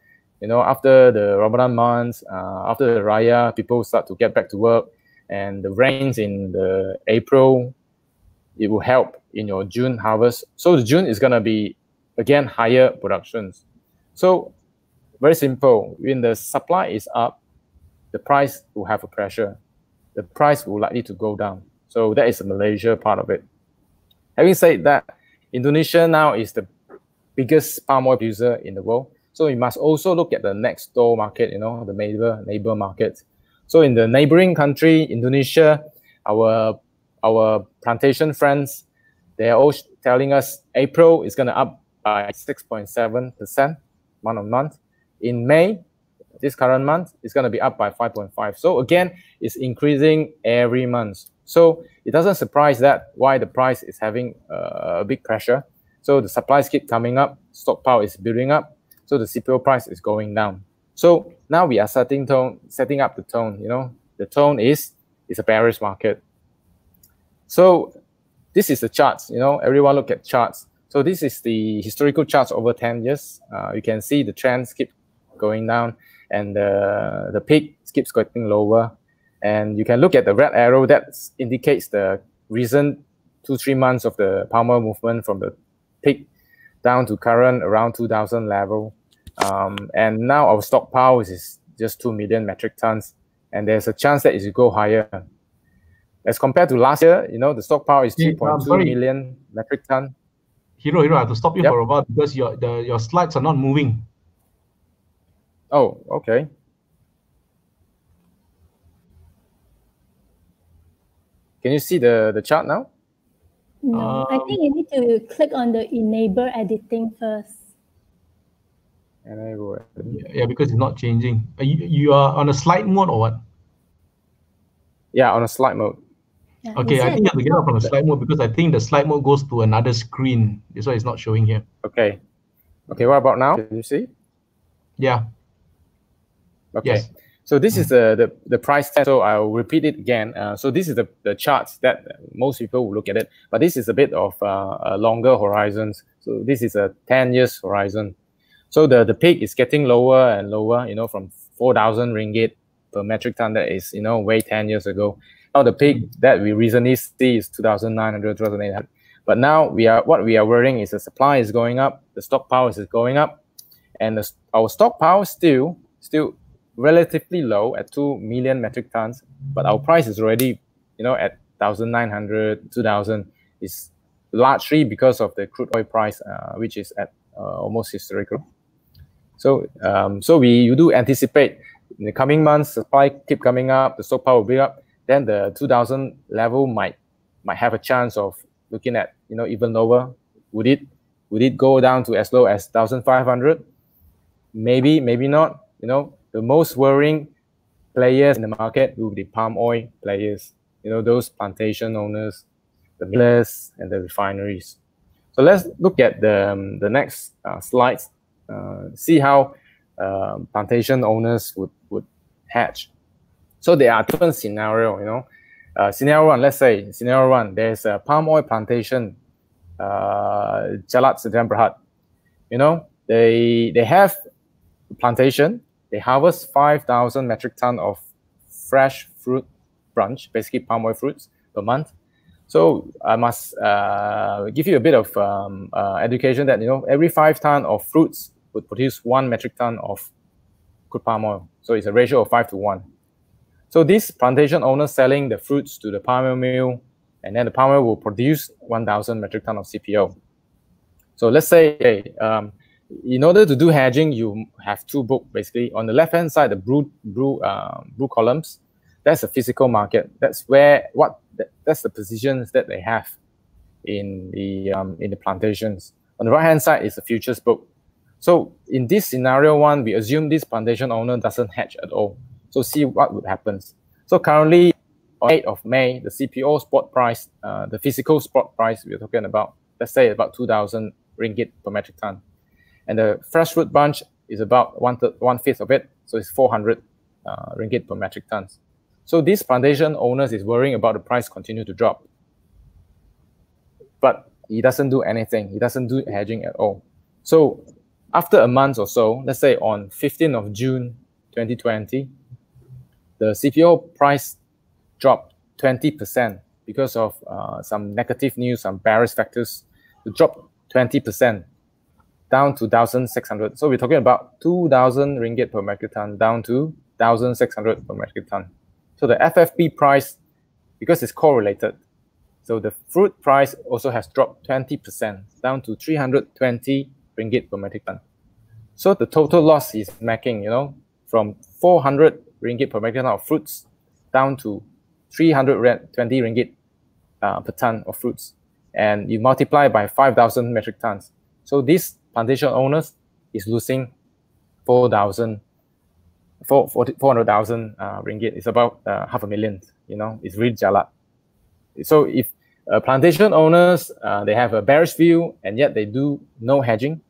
after the Ramadan months, after the Raya, people start to get back to work, and the rains in the April, it will help in your June harvest. So the June is going to be, again, higher productions. So very simple. When the supply is up, the price will have a pressure. The price will likely to go down. So that is the Malaysia part of it. Having said that, Indonesia now is the biggest palm oil producer in the world. So you must also look at the next door market, the neighbor market. So in the neighboring country, Indonesia, our plantation friends, they are all telling us April is going to up by 6.7% month on month. In May, this current month, it's going to be up by 5.5%. So again, it's increasing every month. So it doesn't surprise that why the price is having a big pressure. So the supplies keep coming up, stockpile is building up. So the CPO price is going down. So now we are setting up the tone. The tone is a bearish market. So this is the charts. Everyone look at charts. So this is the historical charts over 10 years. You can see the trends keep going down, and the peak keeps getting lower. And you can look at the red arrow that indicates the recent 2-3 months of the palm oil movement from the peak down to current around 2,000 level. And now our stockpile is just 2 million metric tons. And there's a chance that it will go higher. As compared to last year, the stockpile is 2.2 million metric ton. Hero, I have to stop you for a while because your slides are not moving. Oh, okay. Can you see the chart now? No, I think you need to click on the enable editing first. Enable editing. Yeah, because it's not changing. You are on a slide mode or what? Yeah, on a slide mode. Yeah, okay, I think you have to get up on a slide mode because I think the slide mode goes to another screen. That's why it's not showing here. Okay. Okay, what about now? Can you see? Yeah. Okay. Yes. So this is the price test. So I'll repeat it again. So this is the charts that most people will look at it, but this is a bit of a longer horizons. So this is a 10 years horizon. So the peak is getting lower and lower, from 4,000 ringgit per metric ton. That is, way 10 years ago. Now the peak that we recently see is 2,900, 2,800. But now what we are worrying is the supply is going up, the stockpile is going up, and our stockpile still relatively low at 2 million metric tons, but our price is already, at 1,900, 2,000. Is largely because of the crude oil price, which is at almost historical. So, you do anticipate in the coming months, supply keep coming up, the stockpile will be up, then the 2,000 level might have a chance of looking at, even lower. Would it Would it go down to as low as 1,500? Maybe, maybe not. You know, the most worrying players in the market will be palm oil players. You know, those plantation owners, the millers, and the refineries. So let's look at the next slides. See how plantation owners would hedge. So there are different scenarios. You know, scenario one. Let's say scenario one. There's a palm oil plantation, 𝐀 𝐌𝐚𝐫𝒂𝒓𝒊𝒕𝒚. You know, they have a plantation. They harvest 5,000 metric ton of fresh fruit bunch, basically palm oil fruits per month. So I must give you a bit of education that, you know, every 5 ton of fruits would produce 1 metric ton of crude palm oil. So it's a ratio of 5 to 1. So this plantation owner selling the fruits to the palm oil mill, and then the palm oil will produce 1,000 metric ton of CPO. So let's say, in order to do hedging, you have 2 books basically. On the left-hand side, the blue columns, that's a physical market. That's where that's the positions that they have in the plantations. On the right-hand side is the futures book. So in this scenario one, we assume this plantation owner doesn't hedge at all. So see what would happen. So currently, on 8th of May, the CPO spot price, the physical spot price we're talking about, let's say about 2,000 ringgit per metric ton. And the fresh fruit bunch is about one-fifth of it, so it's 400 ringgit per metric ton. So these plantation owners is worrying about the price continue to drop. But he doesn't do anything. He doesn't do hedging at all. So after a month or so, let's say on 15th of June 2020, the CPO price dropped 20% because of some negative news, some bearish factors. It dropped 20% down to 1,600. So we're talking about 2,000 ringgit per metric ton down to 1,600 per metric ton. So the FFB price, because it's correlated, so the fruit price also has dropped 20% down to 320 ringgit per metric ton. So the total loss is making, you know, from 400 ringgit per metric ton of fruits down to 320 ringgit per ton of fruits. And you multiply by 5,000 metric tons. So these plantation owners is losing 400,000 ringgit. It's about 500,000. You know, it's really jalat. So if plantation owners they have a bearish view and yet they do no hedging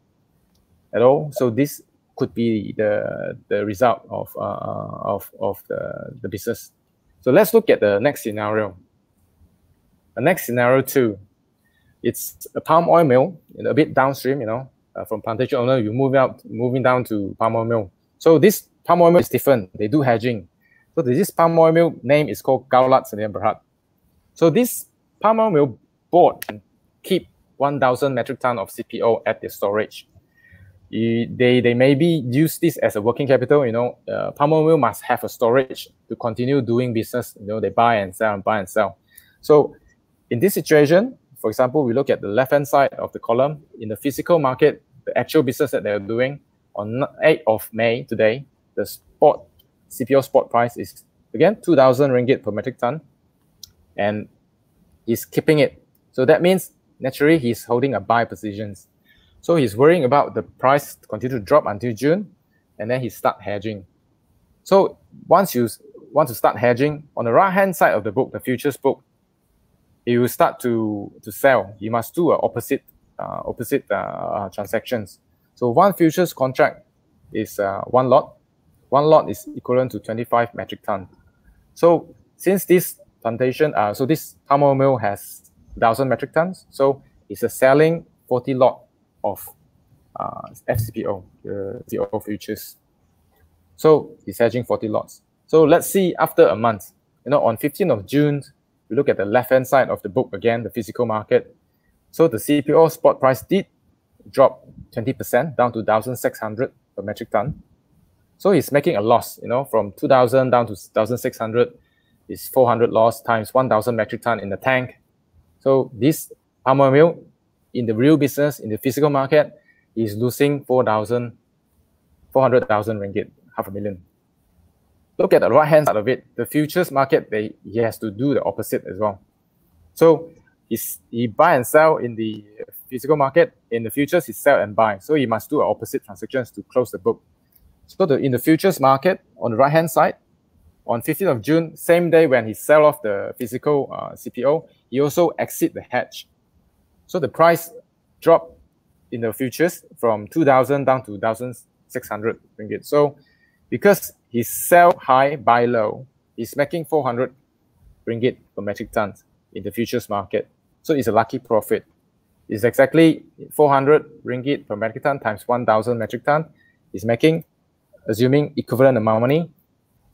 at all, so this could be the result of the business. So let's look at the next scenario. The next scenario 2, it's a palm oil mill, a bit downstream. You know, from plantation owner, you moving down to palm oil mill. So this palm oil mill is different. They do hedging. So this palm oil mill name is called 𝐀 𝐌𝐚𝐫𝒂𝒓𝒊𝒕𝒚. So this palm oil mill bought and keep 1,000 metric ton of CPO at their storage. They maybe use this as a working capital. You know, palm oil mill must have a storage to continue doing business. You know, they buy and sell and buy and sell. So in this situation, for example, we look at the left-hand side of the column. In the physical market, the actual business that they're doing on 8th of May today, the spot CPO spot price is again 2,000 ringgit per metric ton, and he's keeping it. So that means naturally he's holding a buy positions. So he's worrying about the price to continue to drop until June, and then he start hedging. So once you want to start hedging, on the right-hand side of the book, the futures book, you will start to sell. You must do opposite transactions. So one futures contract is 1 lot. 1 lot is equivalent to 25 metric ton. So since this plantation, so this palm oil mill has 1,000 metric tons, so it's a selling 40 lot of FCPO, CPO futures. So he's hedging 40 lots. So let's see after a month. You know, on 15th of June, we look at the left-hand side of the book again, the physical market. So the CPO spot price did drop 20% down to 1,600 per metric ton. So he's making a loss, you know, from 2,000 down to 1,600 is 400 loss times 1,000 metric ton in the tank. So this palm oil mill in the real business, in the physical market, is losing 400,000 ringgit, 500,000. Look at the right-hand side of it. The futures market, he has to do the opposite as well. So he buy and sell in the physical market, in the futures, he sell and buy. So he must do opposite transactions to close the book. So in the futures market, on the right-hand side, on 15th of June, same day when he sell off the physical CPO, he also exit the hedge. So the price dropped in the futures from 2,000 down to 1,600 ringgit. So because he sell high, buy low, he's making 400 ringgit per metric ton in the futures market. So it's a lucky profit. It's exactly 400 ringgit per metric ton times 1,000 metric ton. He's making, assuming equivalent amount of money,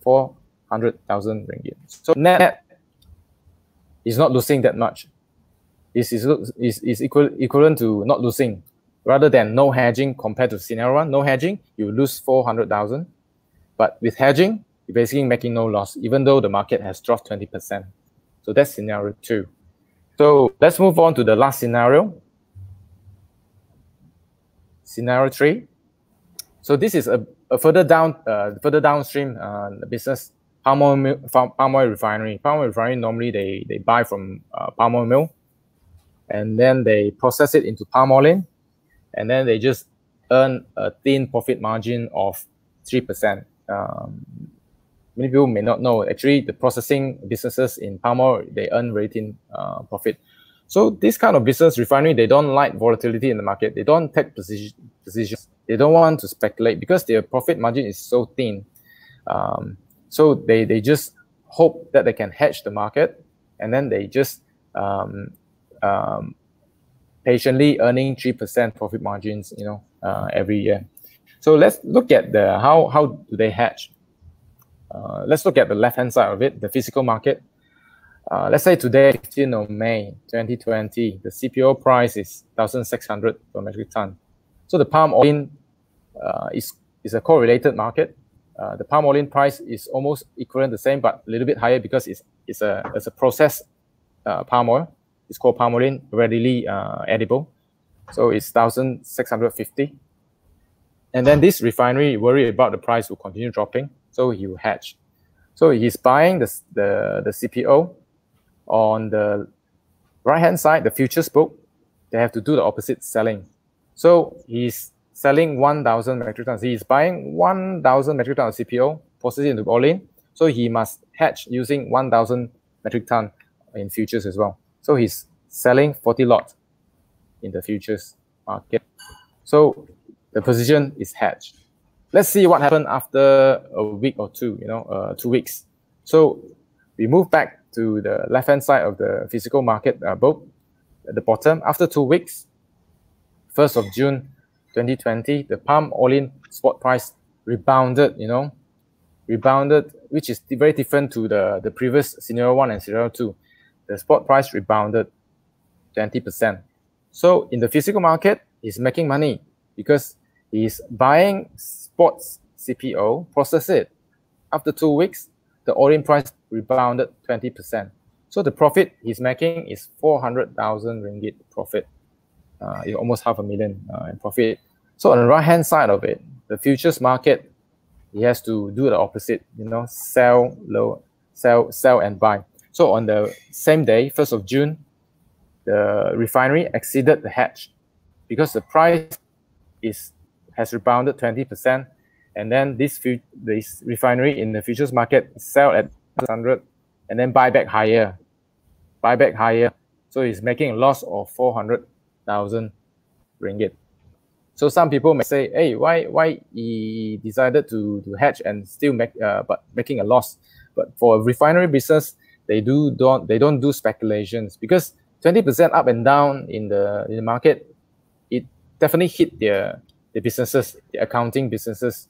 400,000 ringgit. So net is not losing that much. Is equivalent to not losing, rather than no hedging compared to scenario 1. No hedging, you lose 400,000. But with hedging, you're basically making no loss, even though the market has dropped 20%. So that's scenario 2. So let's move on to the last scenario. Scenario 3. So this is a further downstream business, palm oil refinery. Palm oil refinery, normally they buy from palm oil mill, and then they process it into palm oil, and then they just earn a thin profit margin of 3%. Many people may not know, actually, the processing businesses in palm oil, they earn very thin profit. So this kind of business, refinery, they don't like volatility in the market. They don't take positions. They don't want to speculate because their profit margin is so thin. So they just hope that they can hedge the market, and then they just patiently earning 3% profit margins, every year. So let's look at how do they hedge. Let's look at the left-hand side of it, the physical market. Let's say today, 15th of May 2020, the CPO price is 1,600 per metric ton. So the palm oil is a correlated market. The palm oil price is almost equivalent the same, but a little bit higher because it's a processed palm oil. It's called palm oil, readily edible. So it's 1,650. And then this refinery worry about the price will continue dropping, so he will hedge. So he's buying the CPO. On the right-hand side, the futures book, they have to do the opposite selling. So he's selling 1,000 metric tons. He's buying 1,000 metric tons of CPO, process it into oil. So he must hedge using 1,000 metric ton in futures as well. So he's selling 40 lots in the futures market. So the position is hedged. Let's see what happened after a week or two, 2 weeks. So we move back to the left-hand side of the physical market book at the bottom. After 2 weeks, 1st of June 2020, the palm oil spot price rebounded, which is very different to the previous scenario 1 and scenario 2. The spot price rebounded 20%. So in the physical market, he's making money because he's buying spots CPO, process it. After 2 weeks, the oil price rebounded 20%. So the profit he's making is 400,000 ringgit profit. Almost 500,000 in profit. So on the right-hand side of it, the futures market, he has to do the opposite, sell low, sell and buy. So on the same day, 1st of June, the refinery exceeded the hedge because the price has rebounded 20%. And then this refinery in the futures market sell at 100 and then buy back higher. So he's making a loss of 400,000 ringgit. So some people may say, hey, why he decided to hedge and still making a loss? But for a refinery business, they don't do speculations because 20% up and down in the market, it definitely hit the businesses, the accounting businesses.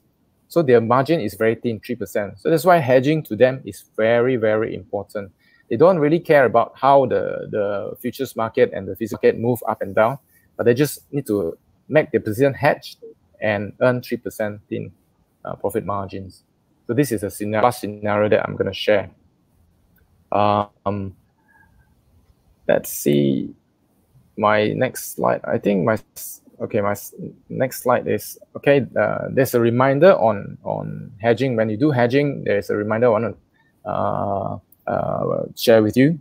So their margin is very thin, 3%. So that's why hedging to them is very, very important. They don't really care about how the futures market and the physical market move up and down, but they just need to make their position hedged and earn 3% thin profit margins. So this is the last scenario that I'm going to share. Let's see my next slide. I think my next slide is okay. There's a reminder on hedging. When you do hedging, there's a reminder I want to share with you.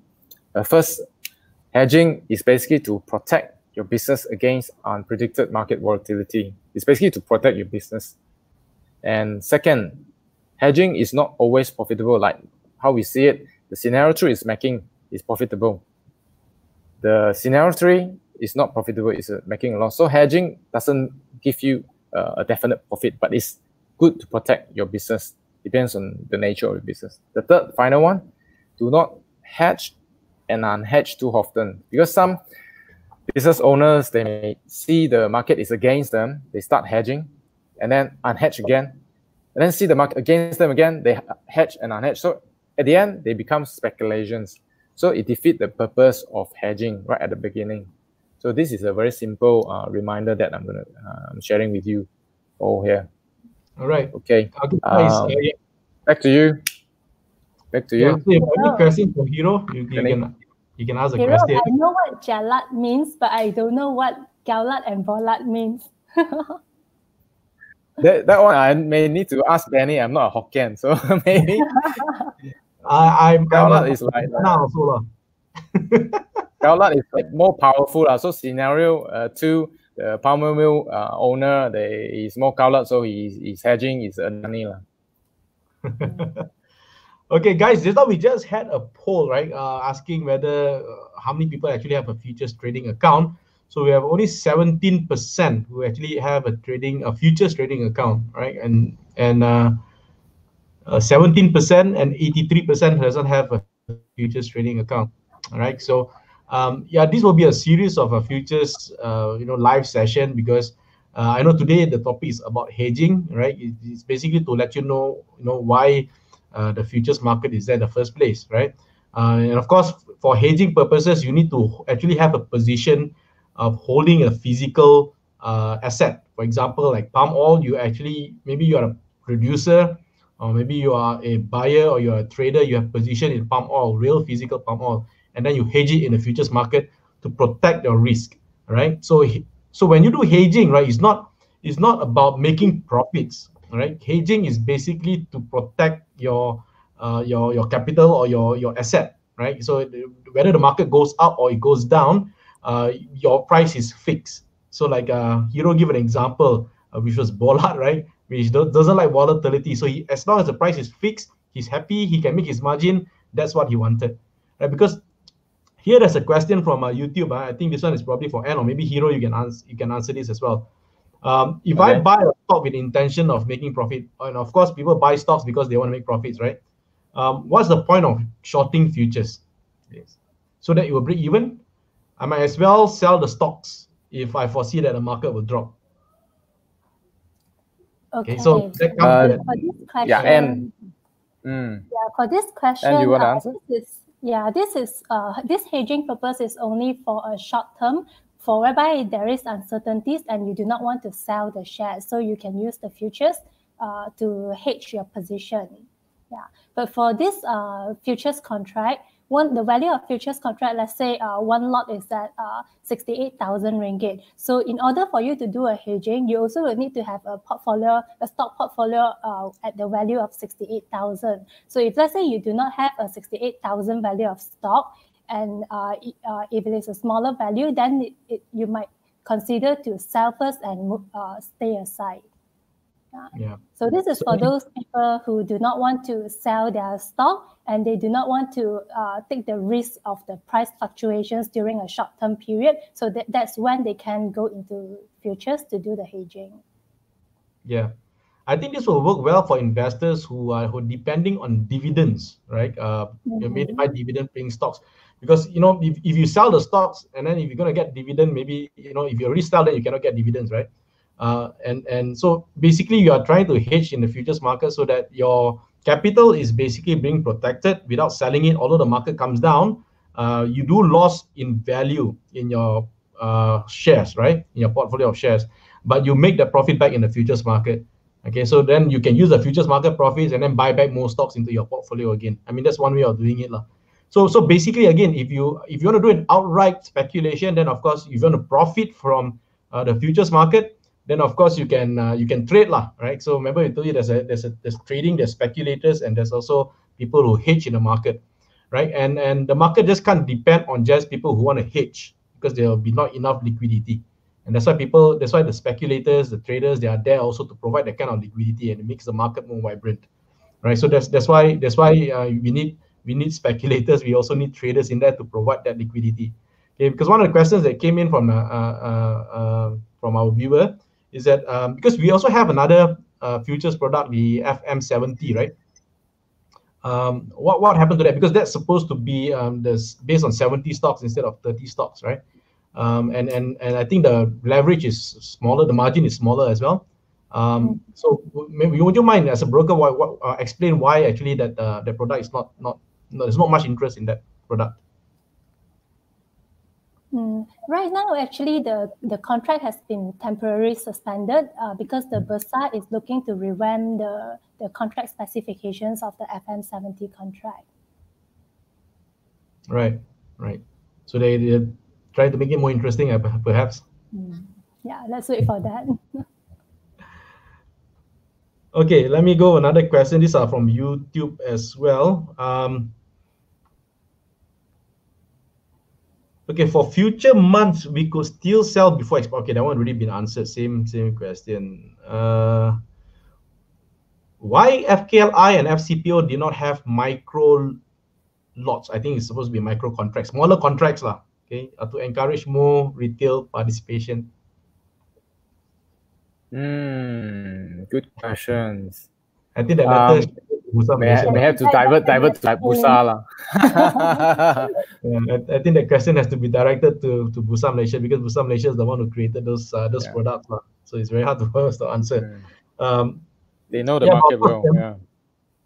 First, hedging is basically to protect your business against unpredicted market volatility. It's basically to protect your business. And second, hedging is not always profitable. Like how we see it, the scenario 2 is profitable. The scenario 3 is not profitable, it's making a loss. So hedging doesn't give you a definite profit, but it's good to protect your business. Depends on the nature of your business. The third, final one, do not hedge and unhedge too often, because some business owners, they may see the market is against them, they start hedging and then unhedge again, and then see the market against them again, they hedge and unhedge. So at the end, they become speculations. So it defeats the purpose of hedging right at the beginning. So this is a very simple reminder that I'm sharing with you all here. All right. Okay. Back to you. Back to you. So if any questions for Hero, you can ask a Hero, question. I know what 𝐬𝐿𝐿𝐿𝐿 means, but I don't know what 𝐀 and 𝐵𝒊𝒃 means. That one I may need to ask Danny. I'm not a Hokkien, so maybe. 𝐀 is like also. 𝐀 is like more powerful. So scenario 2, the palm mill owner, he's more 𝐀, so he's hedging his money. Okay, guys, just now we just had a poll, right? Asking whether how many people actually have a futures trading account. So we have only 17% who actually have a futures trading account, right? And 17% and 83% doesn't have a futures trading account. All right. So yeah, this will be a series of a futures live session, because I know today the topic is about hedging, right? It's basically to let you know why the futures market is there in the first place, right? And of course, for hedging purposes, you need to actually have a position of holding a physical asset. For example, like palm oil, maybe you are a producer, or maybe you are a buyer or you're a trader, you have position in palm oil, real physical palm oil, and then you hedge it in the futures market to protect your risk, right? So when you do hedging, right, it's not about making profits, right? Hedging is basically to protect your capital or your asset, right? So whether the market goes up or it goes down, your price is fixed. So like Hero give an example, which was 𝐵𝒊𝒃, right? Which doesn't like volatility. So as long as the price is fixed, he's happy, he can make his margin. That's what he wanted, right? Because here there's a question from YouTube. I think this one is probably for Anne, or maybe Hero, you can answer this as well. If I buy a stock with the intention of making profit, and of course people buy stocks because they want to make profits, right? What's the point of shorting futures? So that it will break even? I might as well sell the stocks if I foresee that the market will drop. Okay, so that for this question, for this question, you want to answer? This hedging purpose is only for a short term, for whereby there is uncertainties and you do not want to sell the shares, so you can use the futures to hedge your position. Yeah, but for this futures contract, the value of futures contract, let's say one lot is at 68,000 ringgit. So in order for you to do a hedging, you also will need to have a stock portfolio at the value of 68,000. So if let's say you do not have a 68,000 value of stock, and if it is a smaller value, then you might consider to sell first and stay aside. Yeah. So this is for those people who do not want to sell their stock and they do not want to take the risk of the price fluctuations during a short-term period. So that's when they can go into futures to do the hedging. Yeah, I think this will work well for investors who are depending on dividends, right? You may buy dividend-paying stocks, because if you sell the stocks and then if you're going to get dividend, maybe if you already sell, then you cannot get dividends, right? And so basically you are trying to hedge in the futures market so that your capital is basically being protected without selling it. Although the market comes down, you do loss in value in your shares, right? In your portfolio of shares, but you make the profit back in the futures market. Okay, so then you can use the futures market profits and then buy back more stocks into your portfolio again. I mean, that's one way of doing it. So basically, again, if you want to do an outright speculation, then of course, if you want to profit from the futures market, then of course you can trade, right? So remember, I told you there's trading, there's speculators, and there's also people who hedge in the market, right? And the market just can't depend on just people who want to hedge. because there will be not enough liquidity. And that's why the speculators, the traders, they are there also to provide that kind of liquidity, and it makes the market more vibrant, right? So that's why we need speculators. We also need traders in there to provide that liquidity. Okay, because one of the questions that came in from our viewer is that because we also have another futures product, the FM70, right? What happened to that? Because that's supposed to be based on 70 stocks instead of 30 stocks, right? And I think the leverage is smaller, the margin is smaller as well. So maybe would you mind, as a broker, explain why actually that the product is not there's not much interest in that product? Right now, actually, the contract has been temporarily suspended because the Bursa is looking to revamp the contract specifications of the FM70 contract. Right. So they try to make it more interesting, perhaps. Yeah, let's wait for that. Okay, let me go another question. These are from YouTube as well. Okay, for future months, we could still sell before expire. Okay, that one already been answered. Same question. Why FKLI and FCPO did not have micro lots? I think it's supposed to be micro contracts, smaller contracts lah. Okay, to encourage more retail participation. Good questions. I think that letter may have to divert to Bursa lah. I think the question has to be directed to Bursa Malaysia, because Bursa Malaysia is the one who created those products lah. So it's very hard for us to answer. They know the market well.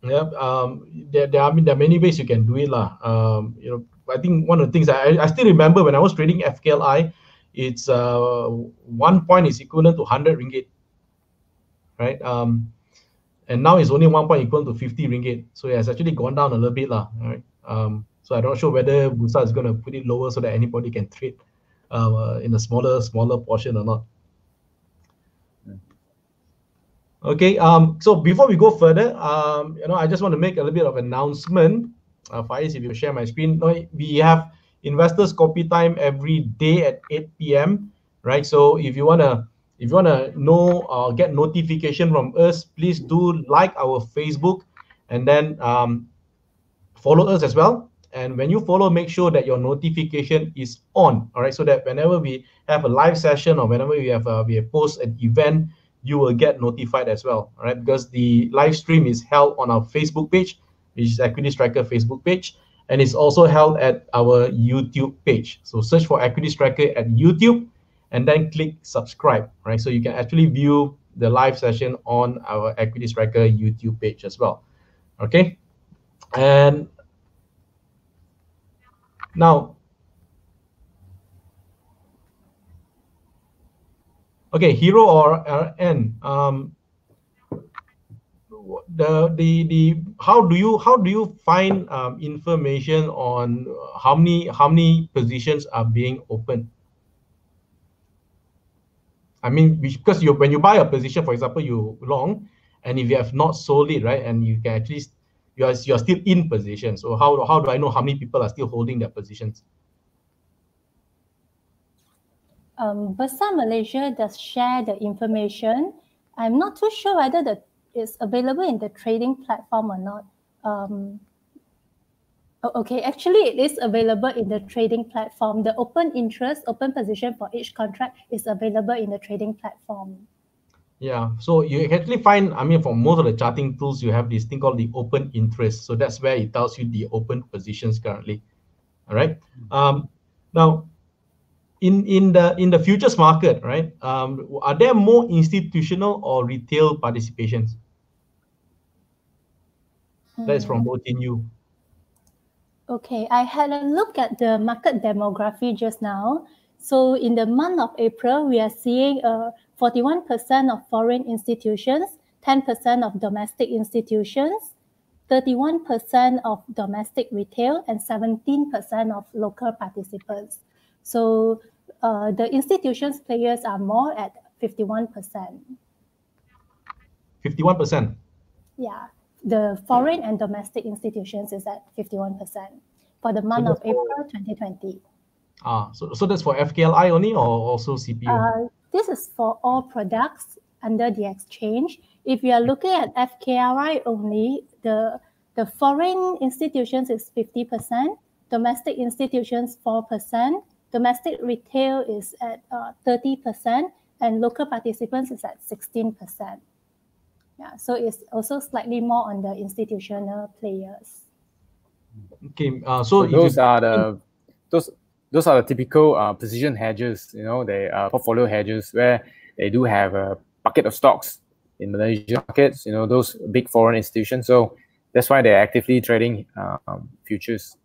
There are many ways you can do it lah. I think one of the things I still remember when I was trading FKLI, it's 1 point is equivalent to 100 ringgit, right? And now it's only 1 point equivalent to 50 ringgit. So it has actually gone down a little bit lah, right? So I'm not sure whether Bursa is going to put it lower so that anybody can trade in a smaller portion or not. Okay, so before we go further, I just want to make a little bit of announcement. Faiz, if you share my screen, we have investors KopiTime every day at 8 p.m. right? So if you wanna know or get notification from us, please do like our Facebook and then follow us as well. And when you follow, make sure that your notification is on, all right? So that whenever we have a live session or whenever we have post an event, you will get notified as well, all right? Because the live stream is held on our Facebook page, which is Equity Striker Facebook page, and it's also held at our YouTube page. So search for Equity Striker at YouTube and then click subscribe, right? So you can actually view the live session on our Equity Striker YouTube page as well, okay? And now, okay, Hero or RN, how do you find information on how many positions are being opened? I mean, because when you buy a position, for example, you long, and if you have not sold it, right, and you can at least you're still in position. So how do I know how many people are still holding their positions? Bursa Malaysia does share the information. I'm not too sure whether that is available in the trading platform or not. Okay, actually it is available in the trading platform. The open position for each contract is available in the trading platform. Yeah, so you actually find, I mean, for most of the charting tools, you have this thing called the open interest. So that's where it tells you the open positions currently. All right. Now, in the futures market, right? Are there more institutional or retail participations? That's from OTNU. Okay, I had a look at the market demography just now. So in the month of April, we are seeing 41% of foreign institutions, 10% of domestic institutions, 31% of domestic retail, and 17% of local participants. So the institutions players are more at 51%. 51%? Yeah. The foreign and domestic institutions is at 51% for the month of April 2020. So that's for FKLI only, or also CPO? This is for all products under the exchange. If you are looking at FKRI only, the foreign institutions is 50%, domestic institutions 4%, domestic retail is at 30%, and local participants is at 16%. Yeah, so it's also slightly more on the institutional players. Okay, so those are the typical position hedges. You know, they are portfolio hedges where they do have a bucket of stocks in Malaysian markets. You know, those big foreign institutions. So that's why they're actively trading futures,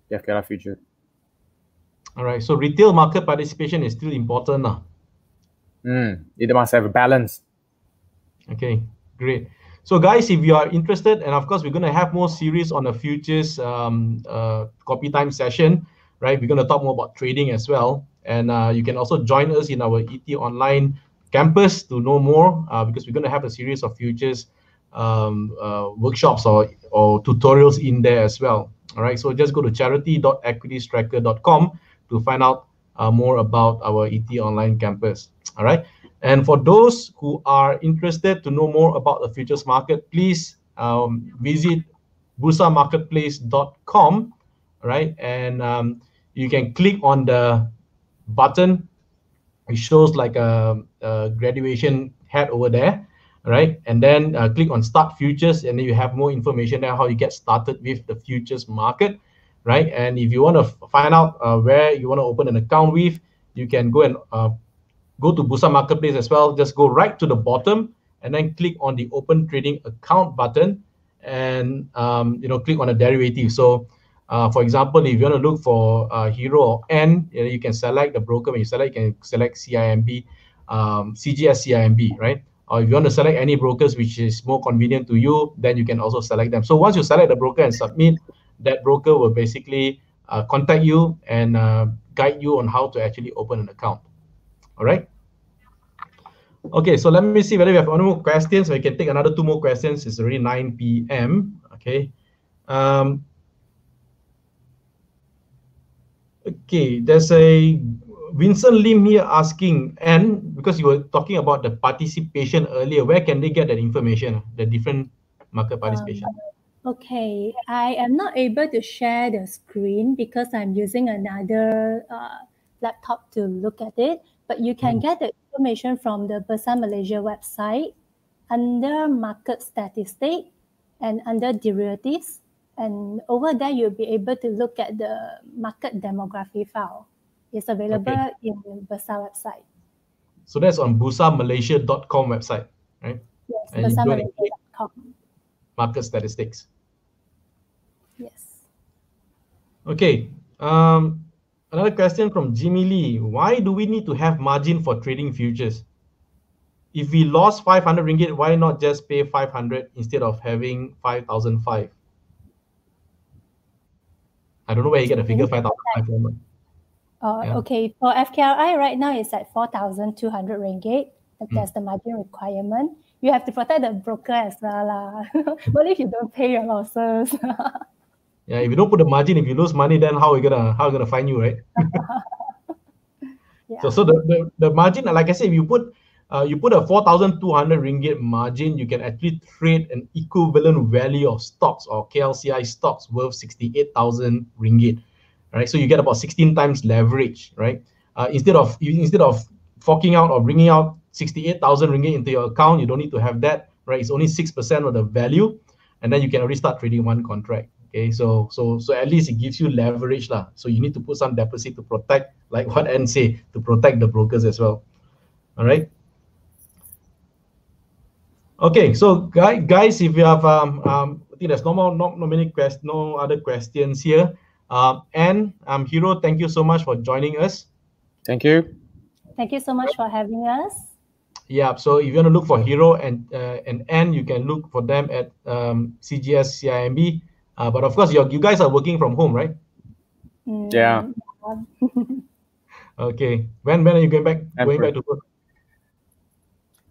the FKLI futures. All right. So retail market participation is still important now. It must have a balance. Okay, great. So guys, if you are interested, and of course, we're going to have more series on the futures KopiTime session, right? We're going to talk more about trading as well. And you can also join us in our ET Online campus to know more, because we're going to have a series of futures workshops or tutorials in there as well. All right, so just go to charity.equitiestracker.com to find out more about our ET Online campus. All right. And for those who are interested to know more about the futures market, please visit bursamarketplace.com, right? And you can click on the button. It shows like a graduation hat over there, right? And then click on Start Futures, and then you have more information there how you get started with the futures market, right? And if you want to find out where you want to open an account with, you can go and go to Bursa Marketplace as well. Just go right to the bottom and then click on the Open Trading Account button, and click on a derivative. So, for example, if you want to look for Hero or N, you can select the broker. When you select, you can select CIMB, CGS-CIMB, right? Or if you want to select any brokers which is more convenient to you, then you can also select them. So once you select the broker and submit, that broker will basically contact you and guide you on how to actually open an account. All right. Okay, so let me see whether we have any more questions. We can take another 2 more questions. It's already 9 p.m. Okay. Okay, there's a Vincent Lim here asking, and because you were talking about the participation earlier, where can they get that information, the different market participation? Okay, I am not able to share the screen because I'm using another laptop to look at it, but you can get the information from the Bursa Malaysia website under market statistics and under derivatives. And over there, you'll be able to look at the market demography file. It's available in the Bursa website. So that's on bursamalaysia.com website, right? Yes, bursamalaysia.com. Market statistics. Yes. Okay. Another question from Jimmy Lee. Why do we need to have margin for trading futures? If we lost 500 ringgit, why not just pay 500 instead of having 5,005? I don't know where you get the figure 5,005 from. Okay, for FKRI right now it's at 4,200 ringgit. That's the margin requirement. You have to protect the broker as well. What if you don't pay your losses? Yeah, if you don't put the margin, if you lose money, then how are we gonna find you, right? Yeah. So the margin, like I said, if you put a 4,200 ringgit margin, you can actually trade an equivalent value of stocks or KLCI stocks worth 68,000 ringgit, right? So you get about 16 times leverage, right? Instead of forking out or bringing out 68,000 ringgit into your account, you don't need to have that, right? It's only 6% of the value, and then you can already start trading one contract. Okay, so at least it gives you leverage lah. So you need to put some deposit to protect, like what N say, to protect the brokers as well. All right. Okay, so guys, if you have I think there's no other questions here. And Hero, thank you so much for joining us. Thank you. Thank you so much for having us. Yeah, so if you want to look for Hero and N, you can look for them at CGS-CIMB. But of course, you guys are working from home, right? Yeah. Okay. When are you going back to work?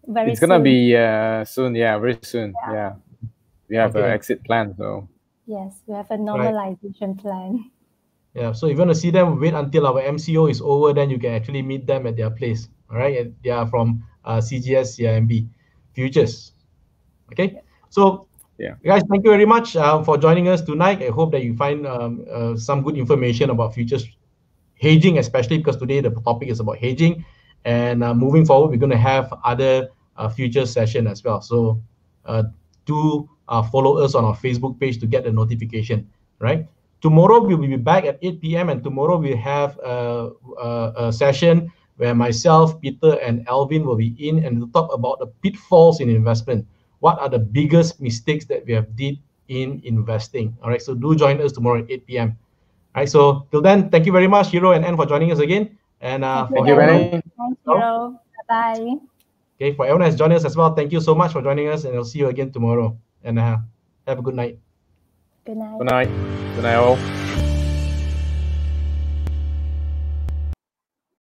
Very it's soon. gonna be soon. Yeah, very soon. Yeah. We have an exit plan. So yes, we have a normalization plan. Yeah, so if you want to see them, wait until our MCO is over, then you can actually meet them at their place. All right, they are from CGS-CIMB Futures. Okay, so Yeah. guys, thank you very much for joining us tonight. I hope that you find some good information about futures hedging, especially because today the topic is about hedging. And moving forward, we're going to have other futures session as well. So do follow us on our Facebook page to get the notification, right? Tomorrow we will be back at 8 p.m. and tomorrow we have a session where myself, Peter, and Alvin will be in and to talk about the pitfalls in investment. What are the biggest mistakes that we have did in investing? All right, so do join us tomorrow at 8 p.m. All right, so till then, thank you very much, Hiro and Anne, for joining us again. And Thank you, Danny. Thanks, Hiro. Bye-bye. Okay, for everyone who has joined us as well, thank you so much for joining us, and I'll see you again tomorrow. And have a good night. Good night. Good night. Good night, all.